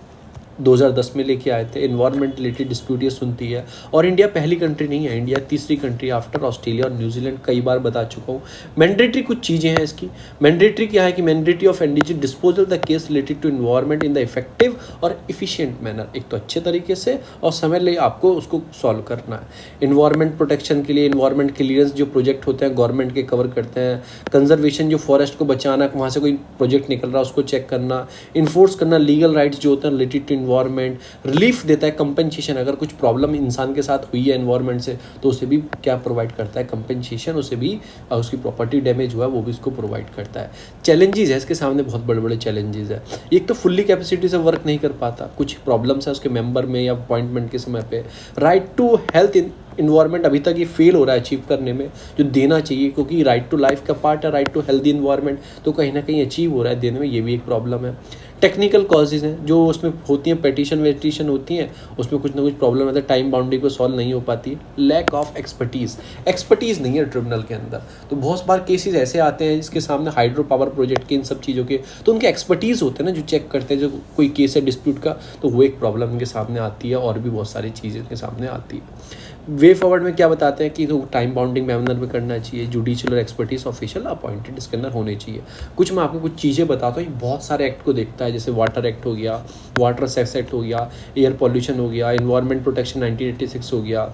2010 में लेके आए थे। इन्वायरमेंट रिलेटेड डिस्प्यूट ये सुनती है। और इंडिया पहली कंट्री नहीं है, इंडिया तीसरी कंट्री आफ्टर ऑस्ट्रेलिया और न्यूजीलैंड, कई बार बता चुका हूँ। मैंडेटरी कुछ चीज़ें हैं इसकी। मैंडेटरी क्या है कि mandatory of NGT disposal the case related to environment in the effective और इफिशिएंट मैनर, एक तो अच्छे तरीके से और समय ले आपको उसको सॉल्व करना है। इन्वायरमेंट प्रोटेक्शन के लिए इन्वायरमेंट क्लियरेंस जो प्रोजेक्ट होते हैं गवर्नमेंट के कवर करते हैं। कंजर्वेशन जो फॉरेस्ट को बचाना, वहाँ से कोई प्रोजेक्ट निकल रहा है उसको चेक करना। इन्फोर्स करना लीगल राइट्स जो होते हैं रिलेटेड टू एनवायरनमेंट, रिलीफ देता है, कंपनसेशन, अगर कुछ प्रॉब्लम इंसान के साथ हुई है एनवायरनमेंट से तो उसे भी क्या प्रोवाइड करता है, कंपनसेशन, उसे भी उसकी प्रॉपर्टी डैमेज हुआ है वो भी उसको प्रोवाइड करता है। चैलेंजेस है इसके सामने, बहुत बड़े बड़े चैलेंजेस है। एक तो फुल्ली कैपेसिटी से वर्क नहीं कर पाता, कुछ प्रॉब्लम्स है उसके मेंबर में या अपॉइंटमेंट के समय पे। राइट टू हेल्थ इन्वायरमेंट अभी तक ये फेल हो रहा है अचीव करने में, जो देना चाहिए, क्योंकि राइट टू लाइफ का पार्ट है राइट टू हेल्दी इन्वायरमेंट, तो कहीं ना कहीं अचीव हो रहा है देने में, ये भी एक प्रॉब्लम है। टेक्निकल कॉजेज हैं जो उसमें होती हैं, पेटिशन होती हैं, उसमें कुछ ना कुछ प्रॉब्लम आता है, टाइम बाउंड्री को सॉल्व नहीं हो पाती। लैक ऑफ एक्सपर्टीज़ नहीं है ट्रिब्यूनल के अंदर, तो बहुत बार केसेस ऐसे आते हैं इसके सामने हाइड्रो पावर प्रोजेक्ट के, इन सब चीज़ों के, तो उनके एक्सपर्टीज़ होते हैं ना जो चेक करते हैं, जो कोई केस है डिस्प्यूट का, तो वो एक प्रॉब्लम इनके सामने आती है, और भी बहुत सारी चीज़ें इनके सामने आती है। वे फॉरवर्ड में क्या बताते हैं कि तो टाइम बाउंडिंग मैनर में करना चाहिए, जुडिशियल और एक्सपर्टीज ऑफिशियल अपॉइंटेड इसके अंदर होने चाहिए। कुछ मैं आपको कुछ चीज़ें बताता हूँ, बहुत सारे एक्ट को देखता है, जैसे वाटर एक्ट हो गया, वाटर सेक्स एक्ट हो गया, एयर पॉल्यूशन हो गया, इन्वायरमेंट प्रोटेक्शन 1986 हो गया,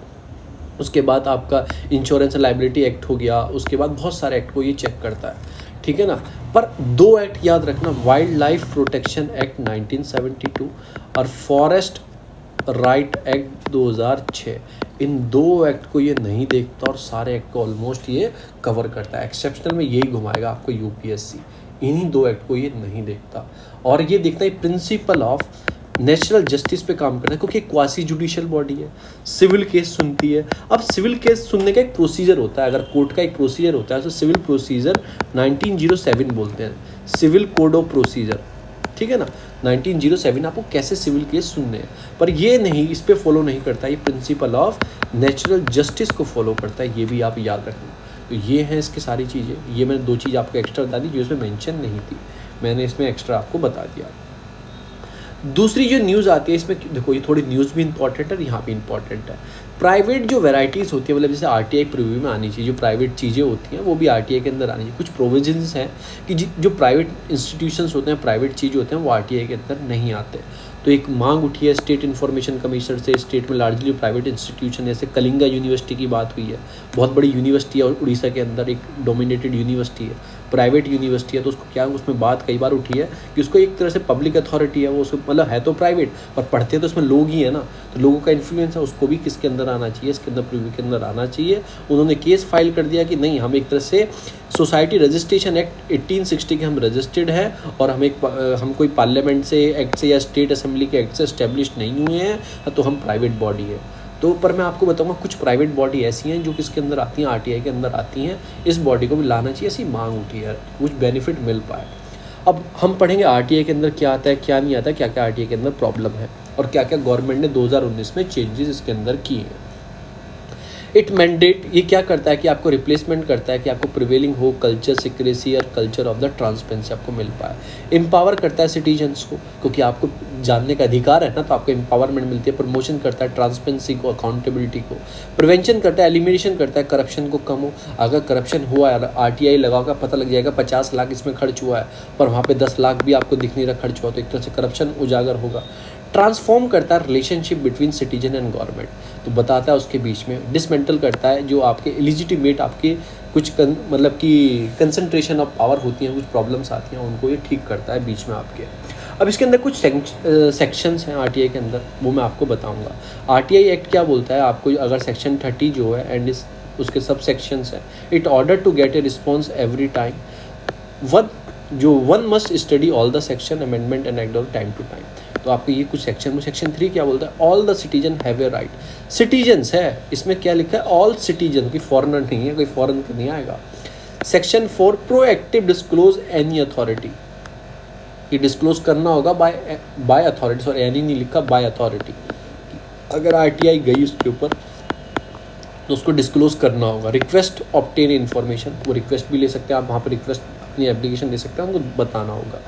उसके बाद आपका इंश्योरेंस एंड लाइबिलिटी एक्ट हो गया, उसके बाद बहुत सारे एक्ट को ये चेक करता है, ठीक है ना। पर दो एक्ट याद रखना, वाइल्ड लाइफ प्रोटेक्शन एक्ट 1972 और फॉरेस्ट राइट एक्ट 2006, इन दो एक्ट को ये नहीं देखता और सारे एक्ट को ऑलमोस्ट ये कवर करता है। एक्सेप्शनल में यही घुमाएगा आपको यूपीएससी, इन्हीं दो एक्ट को ये नहीं देखता, और ये देखता है प्रिंसिपल ऑफ नेचुरल जस्टिस पे काम करता है, क्योंकि क्वासी जुडिशियल बॉडी है, सिविल केस सुनती है। अब सिविल केस सुनने का एक प्रोसीजर होता है, अगर कोर्ट का एक प्रोसीजर होता है तो सिविल प्रोसीजर 1907 बोलते हैं, सिविल कोड ऑफ प्रोसीजर, ठीक है ना। 1907 आपको कैसे सिविल केस सुनने हैं, पर ये नहीं, इस पे फॉलो नहीं करता, ये प्रिंसिपल ऑफ नेचुरल जस्टिस को फॉलो करता है, ये भी आप याद रखना। तो ये हैं इसकी सारी चीज़ें, ये मैंने दो चीज़ आपको एक्स्ट्रा बता दी जो इसमें मेंशन नहीं थी, मैंने इसमें एक्स्ट्रा आपको बता दिया। दूसरी जो न्यूज़ आती है इसमें देखो, ये थोड़ी न्यूज़ भी इंपॉर्टेंट है और यहाँ भी इंपॉर्टेंट है। प्राइवेट जो वैराइटीज़ होती है, मतलब जैसे आरटीआई प्रीव्यू में आनी चाहिए, जो प्राइवेट चीज़ें होती हैं वो भी आरटीआई के अंदर आनी चाहिए। कुछ प्रोविजंस हैं कि जो प्राइवेट इंस्टीट्यूशंस होते हैं, प्राइवेट चीज़ होते हैं, वो आरटीआई के अंदर नहीं आते। तो एक मांग उठी है स्टेट इन्फॉर्मेशन कमीशन से, स्टेट में लार्जली प्राइवेट इंस्टीट्यूशन, जैसे कलिंगा यूनिवर्सिटी की बात हुई है, बहुत बड़ी यूनिवर्सिटी है और उड़ीसा के अंदर एक डोमिनेटेड यूनिवर्सिटी है, प्राइवेट यूनिवर्सिटी है, तो उसको क्या, उसमें बात कई बार उठी है कि उसको एक तरह से पब्लिक अथॉरिटी है वो, उसको मतलब है तो प्राइवेट पर पढ़ते तो उसमें लोग ही है ना, तो लोगों का इन्फ्लुएंस है, उसको भी किसके अंदर आना चाहिए, इसके अंदर प्रीव्यू के अंदर आना चाहिए। उन्होंने केस फाइल कर दिया कि नहीं, हम एक तरह से सोसाइटी रजिस्ट्रेशन एक्ट 1860 के हम रजिस्टर्ड है, और हम कोई पार्लियामेंट से एक्ट से या स्टेट असेंबली के एक्ट से एस्टेब्लिश नहीं हुए हैं, तो हम प्राइवेट बॉडी है। तो पर मैं आपको बताऊंगा कुछ प्राइवेट बॉडी ऐसी हैं जो किसके अंदर आती हैं, आरटीआई के अंदर आती हैं, इस बॉडी को भी लाना चाहिए, ऐसी मांग उठी है, कुछ बेनिफिट मिल पाए। अब हम पढ़ेंगे आरटीआई के अंदर क्या आता है, क्या नहीं आता, क्या क्या आरटीआई के अंदर प्रॉब्लम है, और क्या क्या गवर्नमेंट ने 2019 में चेंजेस इसके अंदर किए हैं। इट मैंडेट, ये क्या करता है कि आपको रिप्लेसमेंट करता है कि आपको प्रिवेलिंग हो कल्चर सिक्रेसी और कल्चर ऑफ द ट्रांसपेरेंसी आपको मिल पाए। एम्पावर करता है सिटीजन्स को, क्योंकि आपको जानने का अधिकार है ना, तो आपको एम्पावरमेंट मिलती है। प्रमोशन करता है ट्रांसपेरेंसी को, अकाउंटेबिलिटी को। प्रिवेंशन करता है, एलिमिनेशन करता है करप्शन को कम हो। अगर करप्शन हुआ है, आरटीआई लगाओगा पता लग जाएगा 50 लाख इसमें खर्च हुआ है, पर वहाँ पे 10 लाख भी आपको दिख नहीं रहा खर्च हुआ, तो एक तरह से करप्शन उजागर होगा। ट्रांसफॉर्म करता है relationship between citizen and government, तो बताता है उसके बीच में। डिसमेंटल करता है जो आपके इलिजिटिमेट आपके कुछ मतलब कि कंसंट्रेशन ऑफ पावर होती हैं, कुछ प्रॉब्लम्स आती हैं, उनको ये ठीक करता है बीच में आपके। अब इसके अंदर कुछ सेक्शंस हैं आरटीआई के अंदर, वो मैं आपको बताऊंगा। आरटीआई एक्ट क्या बोलता है आपको, अगर सेक्शन 30 जो है एंड उसके सब सेक्शंस हैं, it order to get a response every time one must study all the section amendment and act time to time. तो आपको ये कुछ सेक्शन, सेक्शन 3 क्या बोलता है, all the citizen have a right. Citizens है, इसमें क्या लिखा है, ऑल सिटीजन, कोई फॉरेनर नहीं है, कोई फॉरेन का नहीं आएगा। Section 4 proactive disclose any authority, ये डिस्क्लोज करना होगा बाय अथॉरिटी, सॉरी एनी नहीं लिखा, बाय अथॉरिटी। अगर आरटीआई गई उसके ऊपर तो उसको डिस्क्लोज करना होगा। रिक्वेस्ट ऑब्टेन इन्फॉर्मेशन, वो रिक्वेस्ट भी ले सकते हैं आप, वहाँ पर रिक्वेस्ट अपनी एप्लीकेशन दे सकते हैं, उनको बताना होगा,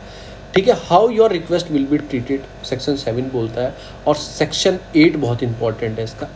ठीक है। How your request will be treated, section 7 बोलता है। और सेक्शन 8 बहुत इंपॉर्टेंट है, इसका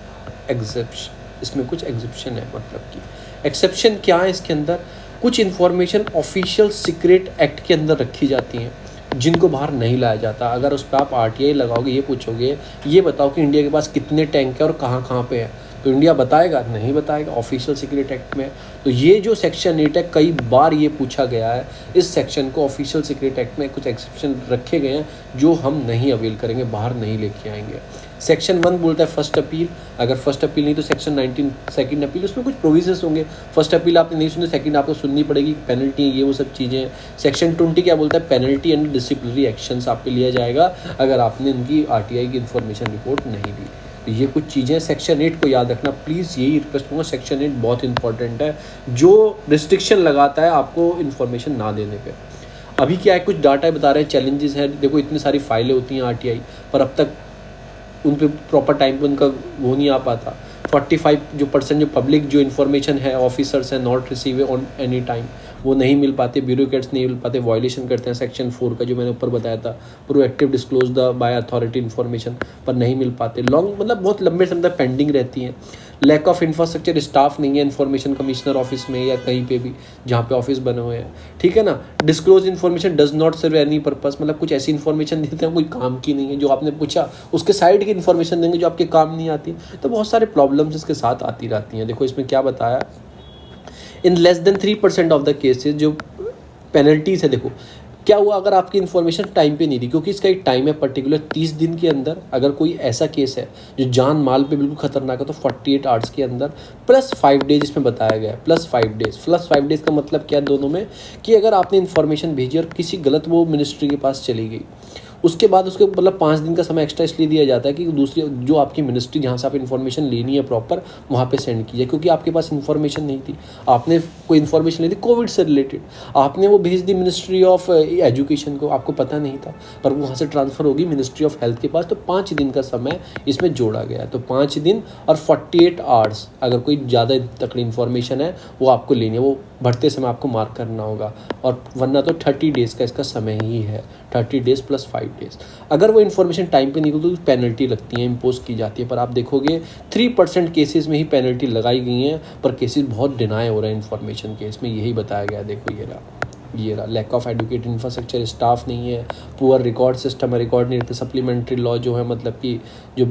एग्जेप्शन, इसमें कुछ एग्जेप्शन है, मतलब कि एक्सेप्शन क्या है इसके अंदर, कुछ इन्फॉर्मेशन ऑफिशियल सीक्रेट एक्ट के अंदर रखी जाती हैं जिनको बाहर नहीं लाया जाता। अगर उस पर आप आरटीआई लगाओगे, ये पूछोगे ये बताओ कि इंडिया के पास कितने टैंक है और कहाँ कहाँ पे है, तो इंडिया बताएगा? नहीं बताएगा ऑफिशियल सीक्रेट एक्ट में। तो ये जो सेक्शन 8 है, कई बार ये पूछा गया है, इस सेक्शन को ऑफिशियल सीक्रेट एक्ट में कुछ एक्सेप्शन रखे गए हैं जो हम नहीं अवेल करेंगे, बाहर नहीं लेके आएंगे। सेक्शन 1 बोलता है फर्स्ट अपील, अगर फर्स्ट अपील नहीं तो सेक्शन 19 सेकंड अपील, उसमें कुछ प्रोविजंस होंगे। फर्स्ट अपील आपने नहीं सुनी, सेकंड आपको सुननी पड़ेगी, पेनल्टी ये वो सब चीज़ें हैं। सेक्शन 20 क्या बोलता है? पेनल्टी एंड डिसिप्लिनरी एक्शंस आप पे लिया जाएगा अगर आपने उनकी आरटीआई की इन्फॉर्मेशन रिपोर्ट नहीं दी। तो ये कुछ चीज़ें सेक्शन 8 को याद रखना प्लीज़, यही रिक्वेस्ट करूँगा। सेक्शन 8 बहुत इंपॉर्टेंट है, जो रिस्ट्रिक्शन लगाता है आपको इन्फॉर्मेशन ना देने पे। अभी क्या है, कुछ डाटा बता रहे हैं, चैलेंजेस हैं। देखो इतनी सारी फाइलें होती हैं आरटीआई पर, अब तक उन पर प्रॉपर टाइम पे उनका वो नहीं आ पाता। 45% जो पब्लिक जो इन्फॉर्मेशन है, ऑफिसर्स हैं, not receive on any time, वो नहीं मिल पाते, ब्यूरोक्रेट्स नहीं मिल पाते, वायलेशन करते हैं सेक्शन 4 का जो मैंने ऊपर बताया था, proactive disclose the by authority information पर नहीं मिल पाते। लॉन्ग मतलब बहुत लंबे समय तक पेंडिंग रहती हैं। लैक ऑफ इंफ्रास्ट्रक्चर, स्टाफ नहीं है इन्फॉर्मेशन कमिश्नर ऑफिस में या कहीं पे भी जहाँ पे ऑफिस बने हुए हैं, ठीक है ना। Disclose information does not serve any purpose, मतलब कुछ ऐसी इन्फॉर्मेशन देते हैं कोई काम की नहीं है, जो आपने पूछा उसके साइड की इन्फॉर्मेशन देंगे जो आपके काम नहीं आती। तो बहुत सारे प्रॉब्लम्स इसके साथ आती रहती हैं। देखो इसमें क्या बताया, in less than 3% of the cases जो पेनल्टीज है। देखो क्या हुआ अगर आपकी इन्फॉर्मेशन टाइम पे नहीं दी, क्योंकि इसका एक टाइम है पर्टिकुलर 30 दिन के अंदर। अगर कोई ऐसा केस है जो जान माल पे बिल्कुल खतरनाक है तो 48 आवर्स के अंदर प्लस 5 डेज इसमें बताया गया है। प्लस 5 डेज का मतलब क्या है दोनों में, कि अगर आपने इन्फॉर्मेशन भेजी और किसी गलत वो मिनिस्ट्री के पास चली गई, उसके बाद उसके मतलब 5 दिन का समय एक्स्ट्रा इसलिए दिया जाता है कि दूसरी जो आपकी मिनिस्ट्री जहाँ से आप इन्फॉर्मेशन लेनी है प्रॉपर, वहाँ पे सेंड कीजिए। क्योंकि आपके पास इन्फॉर्मेशन नहीं थी, आपने कोई इन्फॉर्मेशन ली थी कोविड से रिलेटेड, आपने वो भेज दी मिनिस्ट्री ऑफ एजुकेशन को, आपको पता नहीं था, पर वहाँ से ट्रांसफ़र होगी मिनिस्ट्री ऑफ हेल्थ के पास, तो 5 दिन का समय इसमें जोड़ा गया। तो 5 दिन और 48 आवर्स, अगर कोई ज़्यादा तकड़ी इन्फॉर्मेशन है वो आपको लेनी है, वो भरते समय आपको मार्क करना होगा। और वरना तो 30 डेज़ का इसका समय ही है, 30 डेज़ प्लस 5 डेज़। अगर वो इन्फॉर्मेशन टाइम पे निकलती तो पेनल्टी लगती है, इम्पोज की जाती है। पर आप देखोगे 3% केसेस में ही पेनल्टी लगाई गई हैं, पर केसेस बहुत डिनाई हो रहे हैं इन्फॉर्मेशन केस में, यही बताया गया। देखो ये रहा lack of educate infrastructure, staff नहीं है, पुअर रिकॉर्ड सिस्टम है, रिकॉर्ड नहीं रहते, सप्लीमेंट्री लॉ जो है मतलब कि जो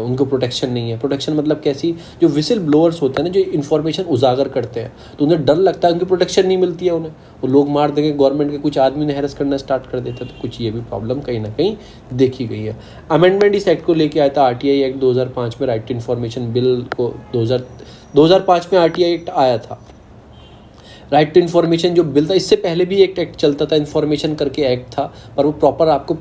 उनको प्रोटेक्शन नहीं है। प्रोटेक्शन मतलब कैसी, जो विसिल ब्लोअर्स होते हैं ना, जो इन्फॉर्मेशन उजागर करते हैं तो उन्हें डर लगता है, उनकी प्रोटेक्शन नहीं मिलती है उन्हें, वो लोग मार देंगे, गवर्नमेंट के कुछ आदमी ने हैरेस करना स्टार्ट कर देते हैं। तो कुछ ये भी प्रॉब्लम कहीं ना कहीं देखी गई है। अमेंडमेंट इस एक्ट को लेके आया था आरटीआई एक्ट 2005 में, राइट टू इन्फॉर्मेशन बिल को 2005 में आरटीआई एक्ट आया था। राइट टू इन्फॉर्मेशन जो बिल था, इससे पहले भी एक एक्ट चलता था, इन्फॉर्मेशन करके एक्ट था, पर वो प्रॉपर आपको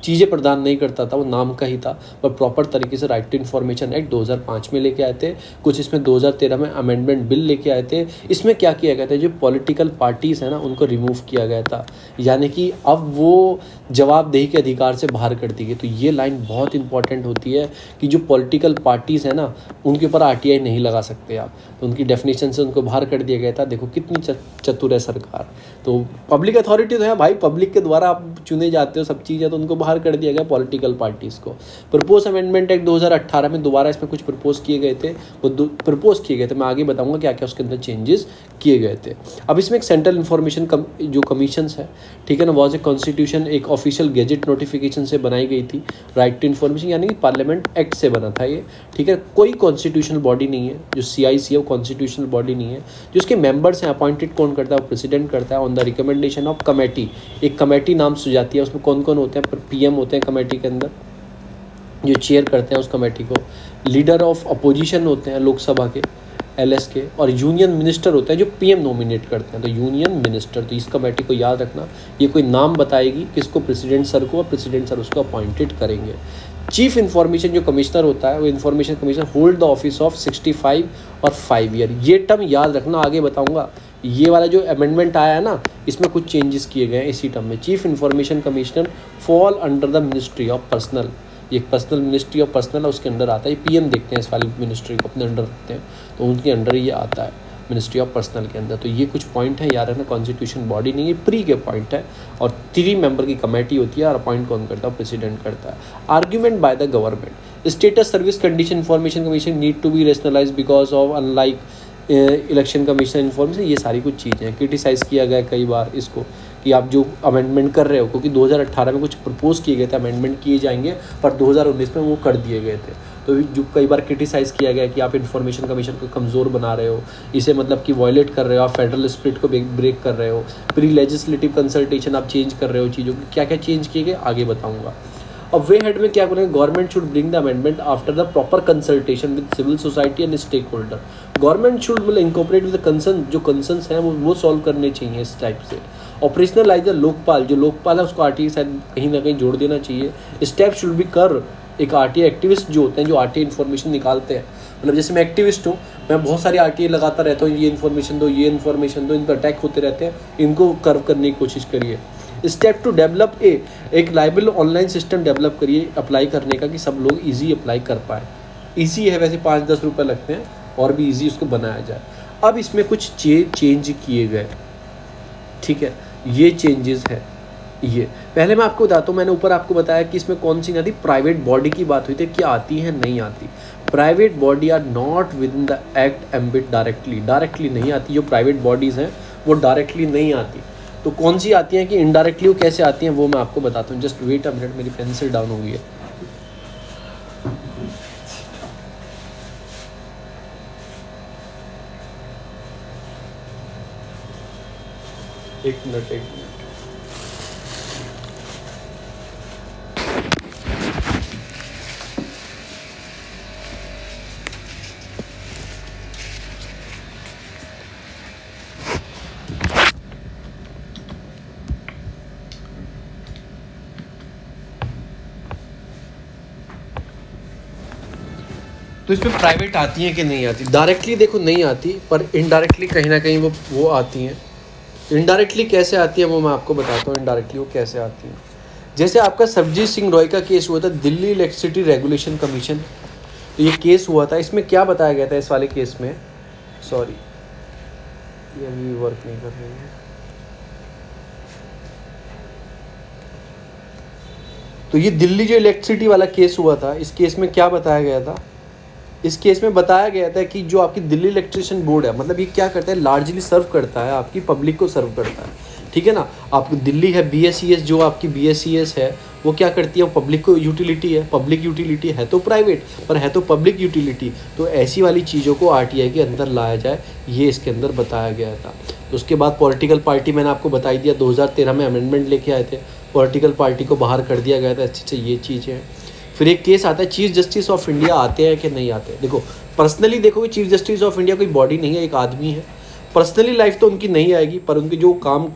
चीज़ें प्रदान नहीं करता था, वो नाम का ही था, पर प्रॉपर तरीके से राइट टू इन्फॉर्मेशन एक्ट 2005 में लेके आए थे। कुछ इसमें 2013 में अमेंडमेंट बिल लेके आए थे। इसमें क्या किया गया था, जो पॉलिटिकल पार्टीज़ है ना उनको रिमूव किया गया था, यानी कि अब वो जवाबदेही के अधिकार से बाहर कर दी गई। तो ये लाइन बहुत इंपॉर्टेंट होती है कि जो पॉलिटिकल पार्टीज़ है ना उनके ऊपर आरटीआई नहीं लगा सकते आप, तो उनकी डेफिनेशन से उनको बाहर कर दिया गया था। देखो कितनी चतुर है सरकार। तो पब्लिक अथॉरिटी तो है भाई, पब्लिक के द्वारा आप चुने जाते हो सब चीज़ें, तो उनको बाहर कर दिया गया पॉलिटिकल पार्टीज़ को। प्रपोज अमेंडमेंट एक्ट 2018 में दोबारा इसमें कुछ प्रपोज किए गए थे, वो प्रपोज किए गए थे, मैं आगे बताऊंगा क्या क्या उसके अंदर चेंजेस किए गए थे। अब इसमें एक सेंट्रल इन्फॉर्मेशन जो कमीशंस है, ठीक है ना, वॉज ए कॉन्स्टिट्यूशन एक ऑफिशियल गेजेट नोटिफिकेशन से बनाई गई थी। राइट टू इन्फॉर्मेशन यानी कि पार्लियामेंट एक्ट से बना था ये, ठीक है। कोई कॉन्स्टिट्यूशनल बॉडी नहीं है, जो CIC है वो कॉन्स्टिट्यूशनल बॉडी नहीं है। जो उसके मेंबर्स हैं अपॉइंटेड कौन करता है, वो प्रेसिडेंट करता है on the recommendation of committee. एक कमेटी नाम सुझाती है, उसमें कौन कौन होते हैं, PM होते हैं कमेटी के अंदर, जो चेयर करते हैं उस कमेटी को। लीडर ऑफ अपोजिशन होते हैं लोकसभा के, LS के, और यूनियन मिनिस्टर होते हैं जो PM नॉमिनेट करते हैं, तो यूनियन मिनिस्टर। तो इस कमेटी को याद रखना, ये कोई नाम बताएगी किसको, प्रेसिडेंट सर को, और प्रेसिडेंट सर उसको अपॉइंटेड करेंगे। चीफ इन्फॉर्मेशन जो कमिश्नर होता है, वो information commissioner hold the office of 65 और 5 ईयर। ये टर्म याद रखना, आगे बताऊंगा। ये वाला जो अमेंडमेंट आया है ना, इसमें कुछ चेंजेस किए गए हैं इसी टर्म में। Chief information commissioner fall under the ministry of personal, ये पर्सनल मिनिस्ट्री ऑफ पर्सनल है, उसके अंडर आता है। PM देखते हैं इस वाली मिनिस्ट्री को, अपने अंडर रखते हैं, तो उनके अंडर ये आता है मिनिस्ट्री ऑफ पर्सनल के अंदर। तो ये कुछ पॉइंट है यार, है ना, कॉन्स्टिट्यूशन बॉडी नहीं है, प्री के पॉइंट है। और 3 मेंबर की कमेटी होती है, और अपॉइंट कौन करता है, प्रेसिडेंट करता है। Argument by the government, status service condition information commission need to be rationalise because of unlike election commission information. ये सारी कुछ चीज़ें हैं, क्रिटिसाइज़ किया गया कई बार इसको कि आप जो अमेंडमेंट कर रहे हो, क्योंकि 2018 में कुछ प्रपोज किए गए थे अमेंडमेंट किए जाएंगे, पर 2019 में वो कर दिए गए थे। तो जो कई बार क्रिटिसाइज़ किया गया कि आप इंफॉर्मेशन कमीशन को कमज़ोर बना रहे हो, इसे मतलब कि वॉयलेट कर रहे हो, आप फेडरल स्प्रिट को ब्रेक कर रहे हो, प्री लेजिस्लेटिव कंसल्टेशन आप चेंज कर रहे हो चीज़ों की, क्या क्या चेंज किए गए आगे बताऊँगा। अब वे हेड में क्या बोलेंगे, government should bring the amendment after the proper consultation with civil society and stake holder. Government should मतलब इंकॉर्पोरेट विद द कंसर्न, जो कंसर्न्स हैं वो सॉल्व करने चाहिए इस टाइप से। ऑपरेशनलाइज द लोकपाल, जो लोकपाल है उसको आरटीआई शायद कहीं ना कहीं जोड़ देना चाहिए। स्टेप शुड बी कर, एक आरटीआई एक्टिविस्ट जो होते हैं, जो आरटीआई इन्फॉर्मेशन निकालते हैं, मतलब जैसे मैं एक्टिविस्ट हूँ, मैं बहुत सारी आरटीआई लगाता रहता हूँ, ये इन्फॉर्मेशन दो, ये इन्फॉर्मेशन दो, इन पर अटैक होते रहते हैं, इनको कर्व करने की कोशिश करिए। स्टेप टू डेवलप एक लाइबल ऑनलाइन सिस्टम डेवलप करिए अप्लाई करने का, कि सब लोग इजी अप्लाई कर पाए। इजी है वैसे, 5-10 रुपये लगते हैं, और भी इजी उसको बनाया जाए। अब इसमें कुछ चेंज किए गए, ठीक है, ये चेंजेस है। ये पहले मैं आपको बताता हूँ, मैंने ऊपर आपको बताया कि इसमें कौन सी नहीं आती, प्राइवेट बॉडी की बात हुई थी, क्या आती है नहीं आती। Private body are not within the act ambit directly नहीं आती। जो प्राइवेट बॉडीज़ हैं वो डायरेक्टली नहीं आती। तो कौन सी आती हैं कि इनडायरेक्टली वो कैसे आती हैं वो मैं आपको बताता हूँ। जस्ट वेट अ मिनट, मेरी पेंसिल डाउन हो गई है। एक मिनट। तो इसमें प्राइवेट आती हैं कि नहीं आती? डायरेक्टली देखो नहीं आती, पर इनडायरेक्टली कहीं ना कहीं वो आती हैं। इनडायरेक्टली कैसे आती है वो मैं आपको बताता हूँ, इनडायरेक्टली वो कैसे आती है। जैसे आपका सरबजीत सिंह रॉय का केस हुआ था, दिल्ली इलेक्ट्रिसिटी रेगुलेशन कमीशन, तो ये केस हुआ था। इसमें क्या बताया गया था इस वाले केस में, सॉरी ये अभी वर्क नहीं कर रही है। तो ये दिल्ली जो इलेक्ट्रिसिटी वाला केस हुआ था, इस केस में क्या बताया गया था, इस केस में बताया गया था कि जो आपकी दिल्ली इलेक्ट्रिशियन बोर्ड है, मतलब ये क्या करता है, लार्जली सर्व करता है, आपकी पब्लिक को सर्व करता है, ठीक है ना। आपको दिल्ली है BSES, जो आपकी BSES है वो क्या करती है, पब्लिक को यूटिलिटी है, पब्लिक यूटिलिटी है तो प्राइवेट, पर है तो पब्लिक यूटिलिटी। तो ऐसी वाली चीज़ों को RTI के अंदर लाया जाए, ये इसके अंदर बताया गया था। तो उसके बाद पॉलिटिकल पार्टी, मैंने आपको बताई दिया, 2013 में अमेंडमेंट लेके आए थे, पॉलिटिकल पार्टी को बाहर कर दिया गया था। अच्छे से ये चीज़ें हैं। फिर एक केस आता है, चीफ जस्टिस ऑफ इंडिया आते हैं कि नहीं आते। देखो पर्सनली देखो, चीफ जस्टिस ऑफ इंडिया कोई बॉडी नहीं है, एक आदमी है। पर्सनली लाइफ तो उनकी नहीं आएगी, पर उनके जो काम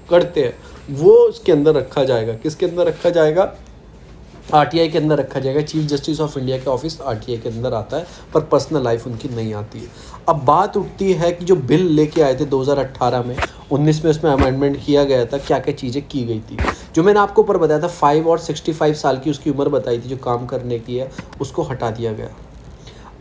करते हैं वो उसके अंदर रखा जाएगा। किसके अंदर रखा जाएगा? RTI के अंदर रखा जाएगा। चीफ जस्टिस ऑफ इंडिया का ऑफिस RTI के अंदर आता है, पर पर्सनल लाइफ उनकी नहीं आती है। अब बात उठती है कि जो बिल लेके आए थे 2018 में, 19 में उसमें अमेंडमेंट किया गया था, क्या क्या चीज़ें की गई थी। जो मैंने आपको ऊपर बताया था 5 और 65 साल की उसकी उम्र बताई थी, जो काम करने की है, उसको हटा दिया गया।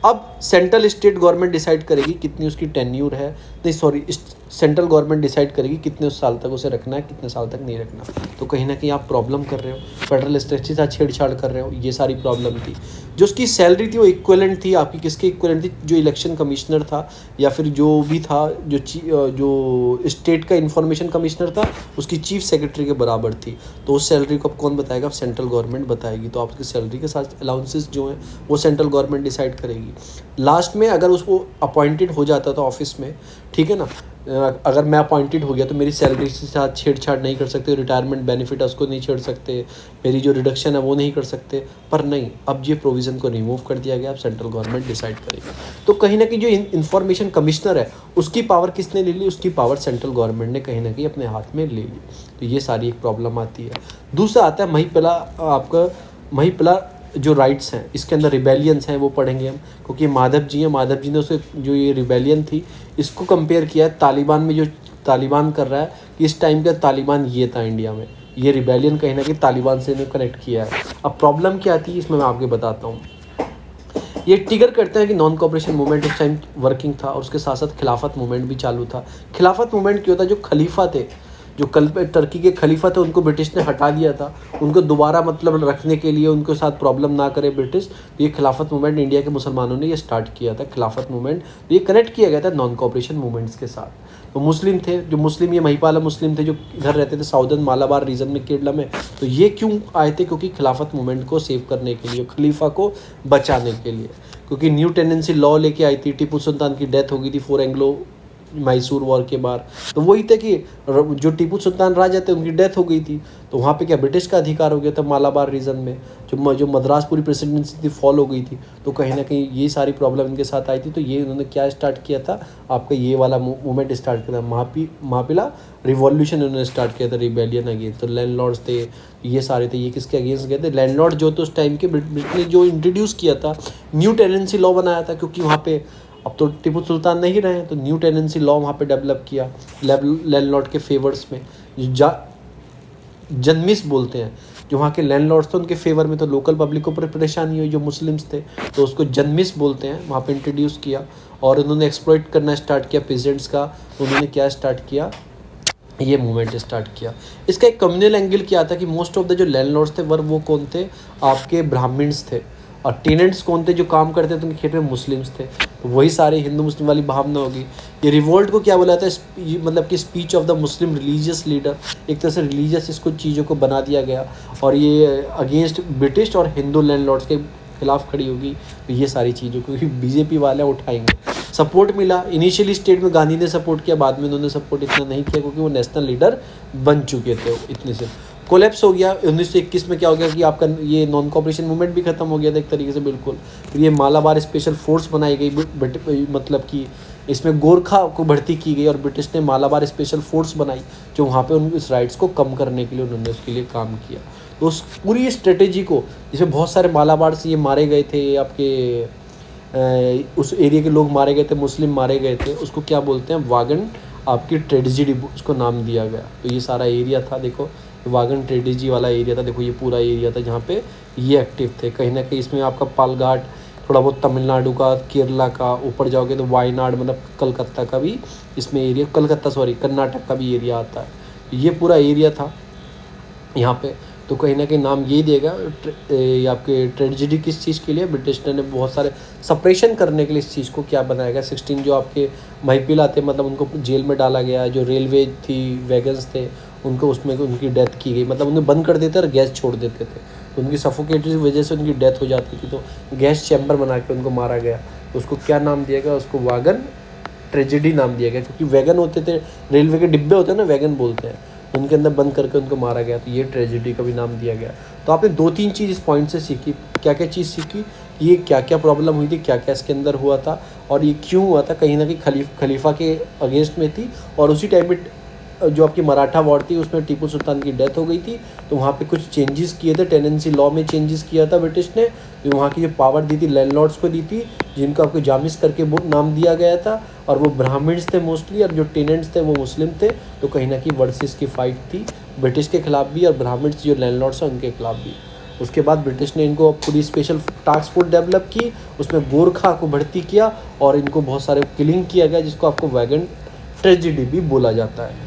अब सेंट्रल स्टेट गवर्नमेंट डिसाइड करेगी कितनी उसकी टेन्यूर है, नहीं सॉरी, सेंट्रल गवर्नमेंट डिसाइड करेगी कितने उस साल तक उसे रखना है, कितने साल तक नहीं रखना। तो कहीं ना कहीं आप प्रॉब्लम कर रहे हो, फेडरल स्टेट के साथ छेड़छाड़ कर रहे हो, ये सारी प्रॉब्लम थी। जो उसकी सैलरी थी वो इक्वलेंट थी आपकी, किसके इक्वलेंट थी? जो इलेक्शन कमिश्नर था, या फिर जो भी था, जो स्टेट का इंफॉर्मेशन कमिश्नर था, उसकी चीफ सेक्रेटरी के बराबर थी। तो उस सैलरी को अब कौन बताएगा? सेंट्रल गवर्नमेंट बताएगी। तो आपकी सैलरी के साथ अलाउंसेस जो हैं वो सेंट्रल गवर्नमेंट डिसाइड करेगी। लास्ट में अगर उसको अपॉइंटेड हो जाता था ऑफिस में, ठीक है ना, अगर मैं अपॉइंटेड हो गया तो मेरी सैलरी के साथ छेड़छाड़ नहीं कर सकते, रिटायरमेंट बेनिफिट है उसको नहीं छेड़ सकते, मेरी जो रिडक्शन है वो नहीं कर सकते। पर नहीं, अब ये प्रोविज़न को रिमूव कर दिया गया, अब सेंट्रल गवर्नमेंट डिसाइड करेगी। तो कहीं ना कहीं जो इंफॉर्मेशन कमिश्नर है उसकी पावर किसने ले ली? उसकी पावर सेंट्रल गवर्नमेंट ने कहीं ना कहीं अपने हाथ में ले ली। तो ये सारी एक प्रॉब्लम आती है। दूसरा आता है महिपला, आपका महिपला जो राइट्स हैं, इसके अंदर रिबेलियंस हैं, वो पढ़ेंगे हम, क्योंकि माधव जी हैं, माधव जी ने उसे जो ये रिबेलियन थी इसको कंपेयर किया है तालिबान में। जो तालिबान कर रहा है, इस टाइम का तालिबान ये था इंडिया में, ये रिबेलियन कहीं ना कहीं तालिबान से इन्हें कनेक्ट किया है। अब प्रॉब्लम क्या आती है इसमें मैं आपको बताता हूँ। ये ट्रिगर करते हैं कि नॉन कॉपरेशन मूवमेंट उस टाइम वर्किंग था, और उसके साथ साथ खिलाफत मूवमेंट भी चालू था। खिलाफत मूवमेंट क्यों था? जो खलीफा थे, जो कल पे टर्की के खलीफा थे उनको ब्रिटिश ने हटा दिया था, उनको दोबारा मतलब रखने के लिए, उनके साथ प्रॉब्लम ना करे ब्रिटिश, तो ये खिलाफत मूवमेंट इंडिया के मुसलमानों ने ये स्टार्ट किया था। खिलाफत मूवमेंट तो ये कनेक्ट किया गया था नॉन कोऑपरेशन मूवमेंट्स के साथ। तो मुस्लिम थे, जो मुस्लिम ये महिपाला मुस्लिम थे जो इधर रहते थे साउदर्न मालाबार रीजन में, केरला में, तो ये क्यों आए थे? क्योंकि खिलाफत मूवमेंट को सेव करने के लिए, खलीफा को बचाने के लिए, क्योंकि न्यू टेंडेंसी लॉ लेके आई थी। टीपू सुल्तान की डेथ हो गई थी 4 एंग्लो मैसूर वॉर के बाद, तो वही था कि जो टीपू सुल्तान राजा थे उनकी डेथ हो गई थी, तो वहाँ पे क्या ब्रिटिश का अधिकार हो गया था मालाबार रीजन में, जो मद्रास पूरी प्रेसिडेंसी थी फॉल हो गई थी। तो कहीं ना कहीं ये सारी प्रॉब्लम इनके साथ आई थी, तो ये उन्होंने क्या स्टार्ट किया था, आपका ये वाला मूवमेंट स्टार्ट किया था, महापिला रिवॉल्यूशन उन्होंने स्टार्ट किया था, रिबेलियन अगेंस्ट। तो लैंडलॉर्ड्स थे, ये सारे थे, ये किसके अगेंस्ट गए थे? लैंडलॉर्ड जो थे उस टाइम के, ब्रिटिश ने जो इंट्रोड्यूस किया था, न्यू टेनेंसी लॉ बनाया था, क्योंकि वहाँ पे अब तो टीपू सुल्तान नहीं रहे, तो न्यू टेनेंसी लॉ वहाँ पे डेवलप किया लैंडलॉर्ड के फेवर्स में। जनमिस बोलते हैं, जो वहाँ के लैंडलॉर्ड्स थे उनके फेवर में, तो लोकल पब्लिक को परेशानी हुई जो मुस्लिम्स थे, तो उसको जनमिस बोलते हैं, वहाँ पे इंट्रोड्यूस किया। और उन्होंने एक्सप्लॉइट करना स्टार्ट किया पेजेंट्स का। उन्होंने क्या स्टार्ट किया, ये मूवमेंट स्टार्ट किया। इसका एक कम्युनल एंगल क्या था कि मोस्ट ऑफ द जो लैंडलॉर्ड्स थे वो कौन थे? आपके ब्राह्मण्स थे। और टेनेंट्स कौन थे? जो काम करते थे उनके खेत में मुस्लिम्स थे। तो वही सारे हिंदू मुस्लिम वाली भावना होगी। ये रिवोल्ट को क्या बोला था? मतलब कि speech of the Muslim religious leader, एक तरह से रिलीजियस इसको चीज़ों को बना दिया गया, और ये अगेंस्ट ब्रिटिश और हिंदू लैंडलॉर्ड्स के खिलाफ खड़ी होगी। तो ये सारी चीज़ों को क्योंकि बीजेपी वाले उठाएंगे। सपोर्ट मिला इनिशियली स्टेट में, गांधी ने सपोर्ट किया, बाद में उन्होंने सपोर्ट इतना नहीं किया क्योंकि वो नेशनल लीडर बन चुके थे इतने से। कोलैप्स हो गया 1921 में। क्या हो गया कि आपका ये नॉन कोऑपरेशन मूवमेंट भी खत्म हो गया था एक तरीके से बिल्कुल। फिर ये मालाबार स्पेशल फोर्स बनाई गई, मतलब कि इसमें गोरखा को भर्ती की गई, और ब्रिटिश ने मालाबार स्पेशल फोर्स बनाई जो वहाँ पे उन इस राइट्स को कम करने के लिए उन्होंने उसके लिए काम किया। तो उस पूरी स्ट्रेटेजी को, जिसमें बहुत सारे मालाबार से ये मारे गए थे, आपके उस एरिया के लोग मारे गए थे, मुस्लिम मारे गए थे, उसको क्या बोलते हैं? वागन आपकी ट्रेजेडी उसको नाम दिया गया। तो ये सारा एरिया था, देखो वागन ट्रेजेडी वाला एरिया था, देखो ये पूरा एरिया था जहाँ पे ये एक्टिव थे। कहीं ना कहीं इसमें आपका पालघाट, थोड़ा बहुत तमिलनाडु का, केरला का, ऊपर जाओगे तो वायनाड मतलब कलकत्ता का भी इसमें एरिया, कर्नाटक का भी एरिया आता है। ये पूरा एरिया था यहाँ पे। तो कहीं ना कहीं नाम यही देगा आपके ट्रेजेडी किस चीज़ के लिए? ब्रिटिश ने बहुत सारे सप्रेशन करने के लिए इस चीज़ को क्या बनाया गया। 16 जो आपके महिपिला थे, मतलब उनको जेल में डाला गया। जो रेलवे थी, वैगन्स थे, उनको उसमें उनकी डेथ की गई, मतलब उन्हें बंद कर देते और गैस छोड़ देते थे, उनकी सफोकेट की वजह से उनकी डेथ हो जाती थी। तो गैस चैम्बर बना के उनको मारा गया। तो उसको क्या नाम दिया गया? उसको वागन ट्रेजेडी नाम दिया गया, क्योंकि वैगन होते थे, रेलवे के डिब्बे होते हैं ना, वैगन बोलते हैं, उनके अंदर बंद करके उनको मारा गया। तो ये ट्रेजेडी का भी नाम दिया गया। तो आपने 2-3 चीज़ इस पॉइंट से सीखी। क्या क्या चीज़ सीखी? ये क्या क्या प्रॉब्लम हुई थी, क्या क्या इसके अंदर हुआ था, और ये क्यों हुआ था? कहीं ना कहीं खलीफा के अगेंस्ट में थी, और उसी टाइम में जो आपकी मराठा वॉर थी उसमें टीपू सुल्तान की डेथ हो गई थी। तो वहाँ पे कुछ चेंजेस किए थे, टेनेंसी लॉ में चेंजेस किया था ब्रिटिश ने। तो वहाँ की जो पावर दी थी लैंडलॉर्ड्स को दी थी, जिनको आपको जामिस करके नाम दिया गया था, और वो ब्राह्मण्स थे मोस्टली, और जो टेनेंट्स थे वो मुस्लिम थे। तो कहीं ना कहीं वर्सेस की फाइट थी ब्रिटिश के खिलाफ भी, और ब्राह्मण्स जो लैंडलॉर्ड्स हैं उनके खिलाफ भी। उसके बाद ब्रिटिश ने इनको पूरी स्पेशल टास्क फोर्स डेवलप की, उसमें गोरखा को भर्ती किया, और इनको बहुत सारे किलिंग किया गया, जिसको आपको वैगन ट्रेजेडी भी बोला जाता है।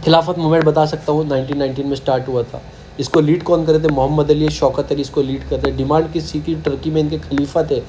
खिलाफत मूवमेंट बता सकता हूँ 1919 में स्टार्ट हुआ था। इसको लीड कौन करे थे? मोहम्मद अली, शौकत अली इसको लीड करते। डिमांड किसी की? टर्की में इनके खलीफा थे,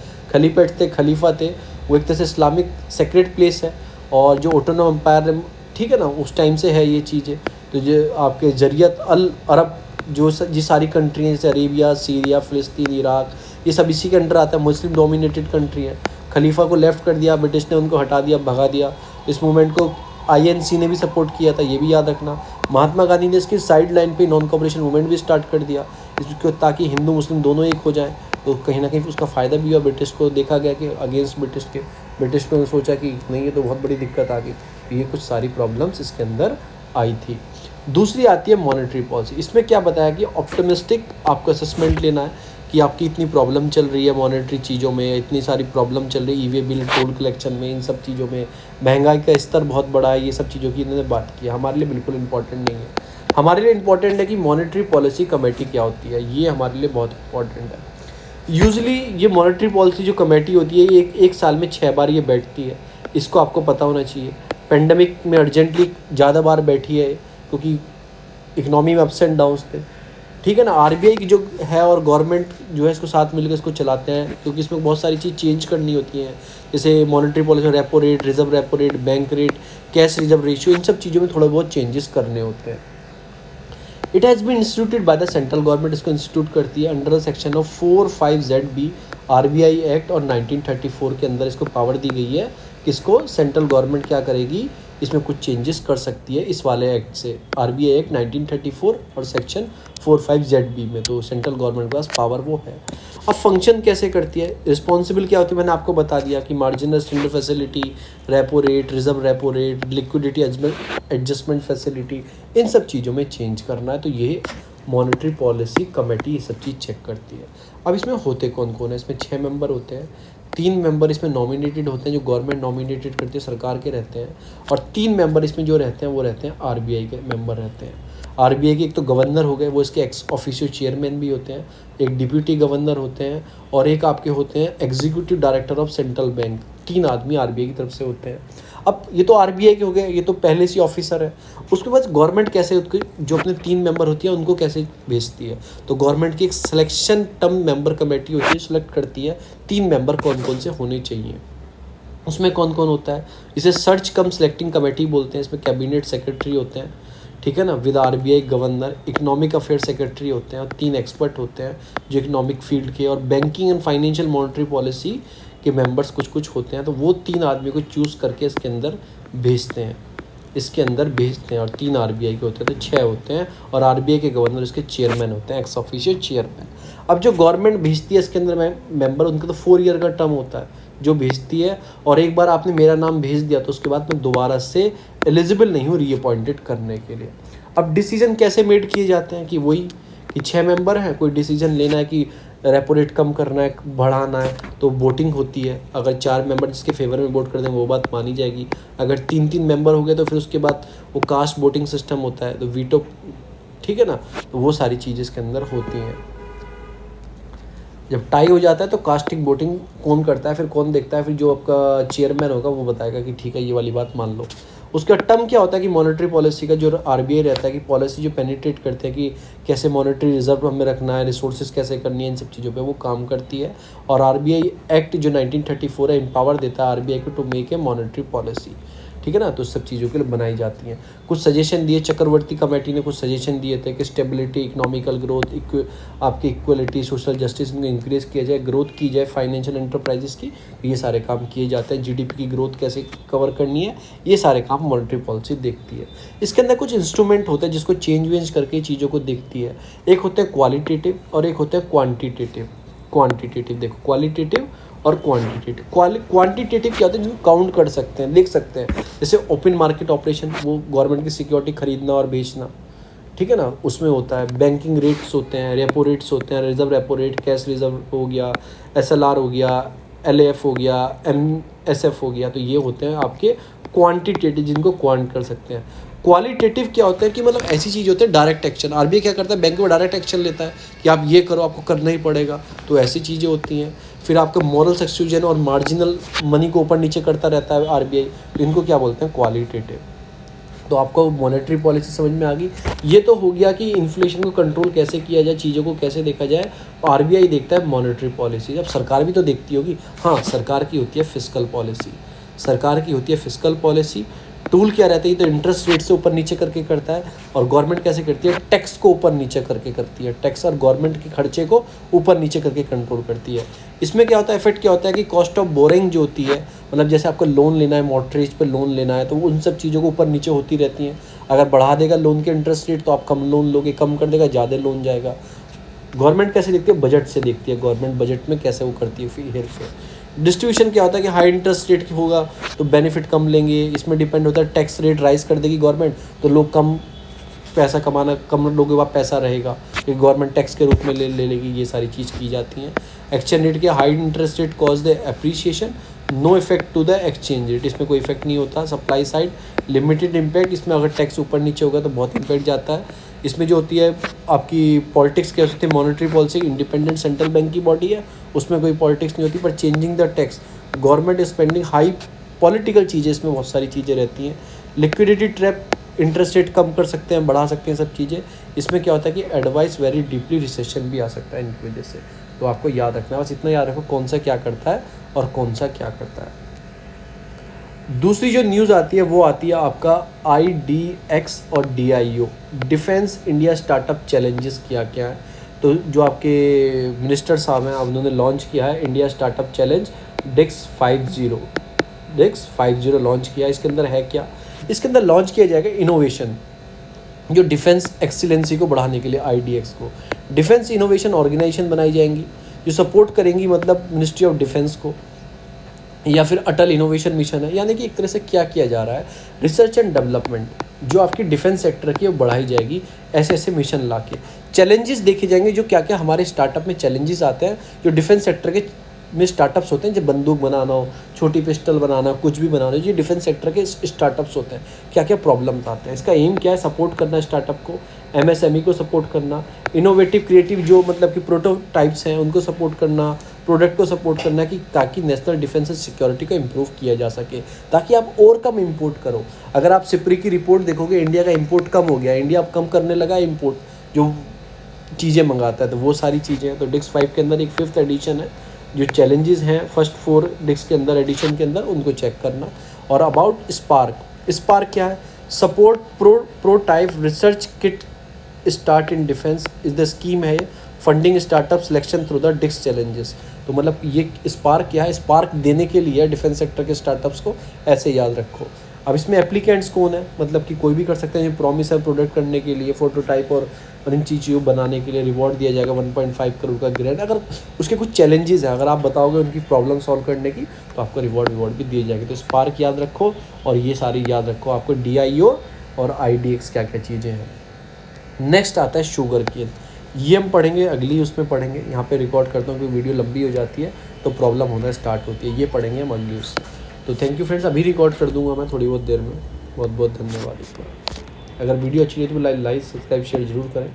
खलीफा थे। वो एक तरह से इस्लामिक सेक्रेट प्लेस है, और जो ऑटोनोम एम्पायर, ठीक है ना, उस टाइम से है ये चीज़ें। तो जो आपके जरियत अल अरब जो सारी कंट्री हैं, जैसे अरेबिया, सीरिया, फ़िलिस्तीन, इराक, ये सब इसी के अंडर आता है। मुस्लिम डोमिनेटेड कंट्री है। खलीफा को लेफ़्ट कर दिया ब्रिटिश ने, उनको हटा दिया, भगा दिया। इस मूवमेंट को INC ने भी सपोर्ट किया था, ये भी याद रखना। महात्मा गांधी ने इसकी साइड लाइन पे नॉन कोऑपरेशन मूवमेंट भी स्टार्ट कर दिया, इसको ताकि हिंदू मुस्लिम दोनों एक हो जाएं। तो कहीं ना कहीं उसका फ़ायदा भी हुआ। ब्रिटिश को देखा गया कि अगेंस्ट ब्रिटिश ने सोचा कि नहीं, ये तो बहुत बड़ी दिक्कत आ गई। तो ये कुछ सारी प्रॉब्लम्स इसके अंदर आई थी। दूसरी आती है मॉनेटरी पॉलिसी। इसमें क्या बताया कि ऑप्टिमिस्टिक आपको असेसमेंट लेना है कि आपकी इतनी प्रॉब्लम चल रही है मॉनेटरी चीज़ों में, इतनी सारी प्रॉब्लम चल रही है ई-वे बिल, टोल कलेक्शन में, इन सब चीज़ों में, महंगाई का स्तर बहुत बड़ा है, ये सब चीज़ों की इन्होंने बात की। हमारे लिए बिल्कुल इंपॉर्टेंट नहीं है। हमारे लिए इंपॉर्टेंट है कि मॉनेटरी पॉलिसी कमेटी क्या होती है, ये हमारे लिए बहुत इंपॉर्टेंट है। यूजुअली ये मॉनेटरी पॉलिसी जो कमेटी होती है, ये एक साल में 6 बार ये बैठती है, इसको आपको पता होना चाहिए। पेंडेमिक में अर्जेंटली ज़्यादा बार बैठी है क्योंकि इकनॉमी में अप्स एंड डाउन्स थे, ठीक है ना। आरबीआई की जो है और गवर्नमेंट जो है इसको साथ मिलकर इसको चलाते हैं, क्योंकि इसमें बहुत सारी चीज़ चेंज करनी होती हैं, जैसे monetary policy, repo rate, reserve repo rate, bank rate, cash reserve ratio, इन सब चीज़ों में थोड़े बहुत चेंजेस करने होते हैं। It has been instituted by the central government, इसको इंस्टीट्यूट करती है under the section of 45ZB RBI act, और 1934 के अंदर इसको पावर दी गई है किसको, सेंट्रल गवर्नमेंट क्या करेगी, इसमें कुछ चेंजेस कर सकती है इस वाले एक्ट से, आरबीआई एक्ट 1934 और सेक्शन 45ZB में। तो सेंट्रल गवर्नमेंट के पास पावर वो है। अब फंक्शन कैसे करती है, रिस्पॉन्सिबल क्या होती है, मैंने आपको बता दिया कि marginal standard facility, repo rate, reserve repo rate, liquidity adjustment facility, इन सब चीज़ों में चेंज करना है। तो ये मॉनेटरी पॉलिसी कमेटी ये सब चीज़ चेक करती है। अब इसमें होते कौन कौन है, इसमें 6 मेंबर होते हैं। 3 मेंबर इसमें नॉमिनेटेड होते हैं, जो गवर्नमेंट नॉमिनेटेड करती है, सरकार के रहते हैं, और 3 मेंबर इसमें जो रहते हैं वो रहते हैं आरबीआई के मेंबर रहते हैं। आरबीआई के एक तो गवर्नर हो गए, वो इसके एक्स ऑफिशियो चेयरमैन भी होते हैं, एक डिप्यूटी गवर्नर होते हैं, और एक आपके होते हैं executive director of central bank. 3 आदमी आरबीआई की तरफ से होते हैं। अब ये तो आरबीआई के हो गए, ये तो पहले से ऑफिसर है। उसके बाद गवर्नमेंट कैसे उसके जो अपने 3 मेंबर होती है उनको कैसे भेजती है, तो गवर्नमेंट की एक सिलेक्शन टर्म मेंबर कमेटी होती है, सिलेक्ट करती है 3 मेंबर कौन कौन से होने चाहिए। उसमें कौन कौन होता है, इसे सर्च कम सिलेक्टिंग कमेटी बोलते हैं। इसमें कैबिनेट सेक्रेटरी होते हैं, ठीक है ना, with RBI governor, economic affair secretary होते हैं, और 3 एक्सपर्ट होते हैं जो इकोनॉमिक फील्ड के और banking and financial monetary policy के मेंबर्स कुछ कुछ होते हैं। तो वो 3 आदमी को चूज़ करके इसके अंदर भेजते हैं, और 3 आरबीआई के होते हैं, तो 6 होते हैं, और आरबीआई के गवर्नर इसके चेयरमैन होते हैं, एक्स ऑफिशियल चेयरमैन। अब जो गवर्नमेंट भेजती है इसके अंदर मेंबर, उनका तो 4 ईयर का टर्म होता है जो भेजती है, और एक बार आपने मेरा नाम भेज दिया तो उसके बाद मैं दोबारा से एलिजिबल नहीं हूँ रीअपॉइंटेड करने के लिए। अब डिसीजन कैसे मेड किए जाते हैं, कि वही कि 6 मेंबर हैं, कोई डिसीजन लेना है कि रेपो रेट कम करना है, बढ़ाना है, तो वोटिंग होती है। अगर 4 मेंबर जिसके फेवर में वोट कर दें वो बात मानी जाएगी। अगर 3-3 मेंबर हो गए तो फिर उसके बाद वो कास्ट वोटिंग सिस्टम होता है, तो वीटो, ठीक है ना। तो वो सारी चीज़ें इसके अंदर होती हैं। जब टाई हो जाता है तो कास्टिंग वोटिंग कौन करता है, फिर कौन देखता है, फिर जो आपका चेयरमैन होगा वो बताएगा कि ठीक है ये वाली बात मान लो। उसका टर्म क्या होता है कि मॉनेटरी पॉलिसी का जो आरबीआई रहता है कि पॉलिसी जो पेनिट्रेट करते हैं कि कैसे मॉनेटरी रिजर्व हमें रखना है, रिसोर्सेज कैसे करनी है, इन सब चीज़ों पे वो काम करती है। और आरबीआई एक्ट जो 1934 है एम्पावर देता है आरबीआई को to make a monetary policy, ठीक है ना। तो सब चीज़ों के लिए बनाई जाती हैं। कुछ सजेशन दिए चक्रवर्ती कमेटी ने, कुछ सजेशन दिए थे कि स्टेबिलिटी, इकोनॉमिकल ग्रोथ, आपकी इक्वलिटी, सोशल जस्टिस इनको इंक्रीज़ किया जाए, ग्रोथ की जाए फाइनेंशियल एंटरप्राइजेस की, ये सारे काम किए जाते हैं। जीडीपी की ग्रोथ कैसे कवर करनी है, ये सारे काम मॉनेटरी पॉलिसी देखती है। इसके अंदर कुछ इंस्ट्रूमेंट होते हैं जिसको चेंज वेंज करके चीज़ों को देखती है। एक होता है क्वालिटेटिव और एक होता है क्वान्टिटेटिव। देखो क्वालिटेटिव और क्वांटिटेटिव। क्वांटिटेटिव क्या होता है, जिनको काउंट कर सकते हैं, लिख सकते हैं। जैसे ओपन मार्केट ऑपरेशन, वो गवर्नमेंट की सिक्योरिटी खरीदना और बेचना, ठीक है ना, उसमें होता है। बैंकिंग रेट्स होते हैं, रेपो रेट्स होते हैं, reserve repo rate, cash reserve हो गया, एसएलआर हो गया, एलएएफ हो गया, एमएसएफ हो गया। तो ये होते हैं आपके क्वांटिटेटिव, जिनको क्वांट कर सकते हैं। क्वालिटेटिव क्या होता है कि मतलब ऐसी चीज़ होती है डायरेक्ट एक्शन। आरबीआई क्या करता है, बैंक में डायरेक्ट एक्शन लेता है कि आप ये करो, आपको करना ही पड़ेगा। तो ऐसी चीज़ें होती हैं। फिर आपका मॉरल सक्सेशन और मार्जिनल मनी को ऊपर नीचे करता रहता है आरबीआई, तो इनको क्या बोलते हैं, क्वालिटेटिव। तो आपको मॉनेटरी पॉलिसी समझ में आ गई। ये तो हो गया कि इन्फ्लेशन को कंट्रोल कैसे किया जाए, चीज़ों को कैसे देखा जाए। आरबीआई देखता है मॉनेटरी पॉलिसी। अब सरकार भी तो देखती होगी, हाँ, सरकार की होती है फिस्कल पॉलिसी। टूल क्या रहता है, ये तो इंटरेस्ट रेट से ऊपर नीचे करके करता है। और गवर्नमेंट कैसे करती है, टैक्स को ऊपर नीचे करके करती है। टैक्स और गवर्नमेंट के खर्चे को ऊपर नीचे करके कंट्रोल करती है। इसमें क्या होता है, इफेक्ट क्या होता है कि कॉस्ट ऑफ बोरिंग जो होती है, मतलब जैसे आपको लोन लेना है, मॉर्टगेज पे लोन लेना है, तो उन सब चीज़ों को ऊपर नीचे होती रहती हैं। अगर बढ़ा देगा लोन के इंटरेस्ट रेट तो आप कम लोन लोगे, कम कर देगा ज़्यादा लोन जाएगा। गवर्नमेंट कैसे देखती है, बजट से देखती है। गवर्नमेंट बजट में कैसे वो करती है हेर फेर। डिस्ट्रीब्यूशन क्या होता है कि हाई इंटरेस्ट रेट होगा तो बेनिफिट कम लेंगे। इसमें डिपेंड होता है, टैक्स रेट राइज कर देगी गवर्नमेंट तो लोग कम पैसा कमाना, कम लोगों के पास पैसा रहेगा, कि गवर्नमेंट टैक्स के रूप में ले लेगी। ये सारी चीज़ की जाती हैं। एक्सचेंज रेट के high interest rate cause the appreciation, no effect to the exchange rate, इसमें कोई इफेक्ट नहीं होता। सप्लाई साइड लिमिटेड इम्पैक्ट, इसमें अगर टैक्स ऊपर नीचे होगा तो बहुत इम्पैक्ट जाता है। इसमें जो होती है आपकी पॉलिटिक्स क्या होती है, monetary policy independent central bank की बॉडी है, उसमें कोई पॉलिटिक्स नहीं होती। पर changing the tax, government is spending high political चीज़ें इसमें बहुत सारी चीज़ें रहती हैं। लिक्विडिटी ट्रैप, इंटरेस्ट रेट कम कर सकते हैं, बढ़ा सकते हैं, सब चीज़ें। इसमें क्या होता है कि एडवाइस वेरी डीपली रिसेशन भी आ सकता है इनकी वजह से। तो आपको याद रखना है, बस इतना याद रखो कौन सा क्या करता है और कौन सा क्या करता है। दूसरी जो न्यूज़ आती है वो आती है आपका IDX और DIO, defence India startup challenges क्या क्या है। तो जो आपके मिनिस्टर साहब हैं, उन्होंने लॉन्च किया है इंडिया स्टार्टअप चैलेंज डिक्स 50 लॉन्च किया है। इसके अंदर है क्या, इसके अंदर लॉन्च किया जाएगा इनोवेशन, जो डिफेंस एक्सीलेंसी को बढ़ाने के लिए IDX को डिफेंस इनोवेशन ऑर्गेनाइजेशन बनाई जाएंगी, जो सपोर्ट करेंगी मतलब मिनिस्ट्री ऑफ डिफेंस को, या फिर अटल इनोवेशन मिशन है। यानी कि एक तरह से क्या किया जा रहा है, रिसर्च एंड डेवलपमेंट जो आपकी डिफेंस सेक्टर की वो बढ़ाई जाएगी, ऐसे ऐसे मिशन ला के। चैलेंजेस देखे जाएंगे, जो क्या क्या हमारे स्टार्टअप में चैलेंजेस आते हैं, जो डिफेंस सेक्टर के में स्टार्टअप्स होते हैं, जब बंदूक बनाना हो, छोटी पिस्टल बनाना, कुछ भी बनाना हो, ये डिफेंस सेक्टर के स्टार्टअप्स होते हैं, क्या क्या प्रॉब्लम्स आते हैं। इसका एम क्या है, सपोर्ट करना स्टार्टअप को, MSME को सपोर्ट करना, इनोवेटिव क्रिएटिव जो मतलब कि प्रोटोटाइप्स हैं उनको सपोर्ट करना, प्रोडक्ट को सपोर्ट करना, कि ताकि नेशनल डिफेंस एंड सिक्योरिटी को इम्प्रूव किया जा सके, ताकि आप और कम इंपोर्ट करो। अगर आप सिप्री की रिपोर्ट देखोगे, इंडिया का इंपोर्ट कम हो गया, इंडिया अब कम करने लगा इंपोर्ट जो चीज़ें मंगाता है, तो वो सारी चीज़ें हैं। तो डिक्स 5 के अंदर एक 5th एडिशन है, जो चैलेंजेस हैं फर्स्ट 4 डिक्स के अंदर एडिशन के अंदर, उनको चेक करना। और अबाउट स्पार्क क्या है, support prototype research kit start in defence is the scheme है, funding startup selection through the DISC challenges. तो मतलब ये स्पार्क क्या है, स्पार्क देने के लिए डिफेंस सेक्टर के स्टार्टअप्स को, ऐसे याद रखो। अब इसमें एप्लीकेंट्स कौन है, मतलब कि कोई भी कर सकते हैं, जो प्रॉमिस है प्रोडक्ट करने के लिए, फोटोटाइप और इन चीज़ों बनाने के लिए रिवॉर्ड दिया जाएगा 1.5 करोड़ का ग्रेड। अगर उसके कुछ चैलेंजेस हैं, अगर आप बताओगे उनकी प्रॉब्लम सॉल्व करने की, तो आपको रिवॉर्ड भी दिए जाएंगे। तो स्पार्क याद रखो, और ये सारी याद रखो आपको, DIO और IDX क्या क्या चीज़ें हैं। नेक्स्ट आता है शुगर केन, ये हम पढ़ेंगे अगली उसमें पढ़ेंगे। यहाँ पे रिकॉर्ड करता हूँ कि वीडियो लंबी हो जाती है तो प्रॉब्लम होना स्टार्ट होती है, ये पढ़ेंगे हम अगली उससे। तो थैंक यू फ्रेंड्स, अभी रिकॉर्ड कर दूंगा मैं थोड़ी बहुत देर में। बहुत बहुत धन्यवाद। इस पर अगर वीडियो अच्छी लगी तो लाइक सब्सक्राइब शेयर जरूर करें।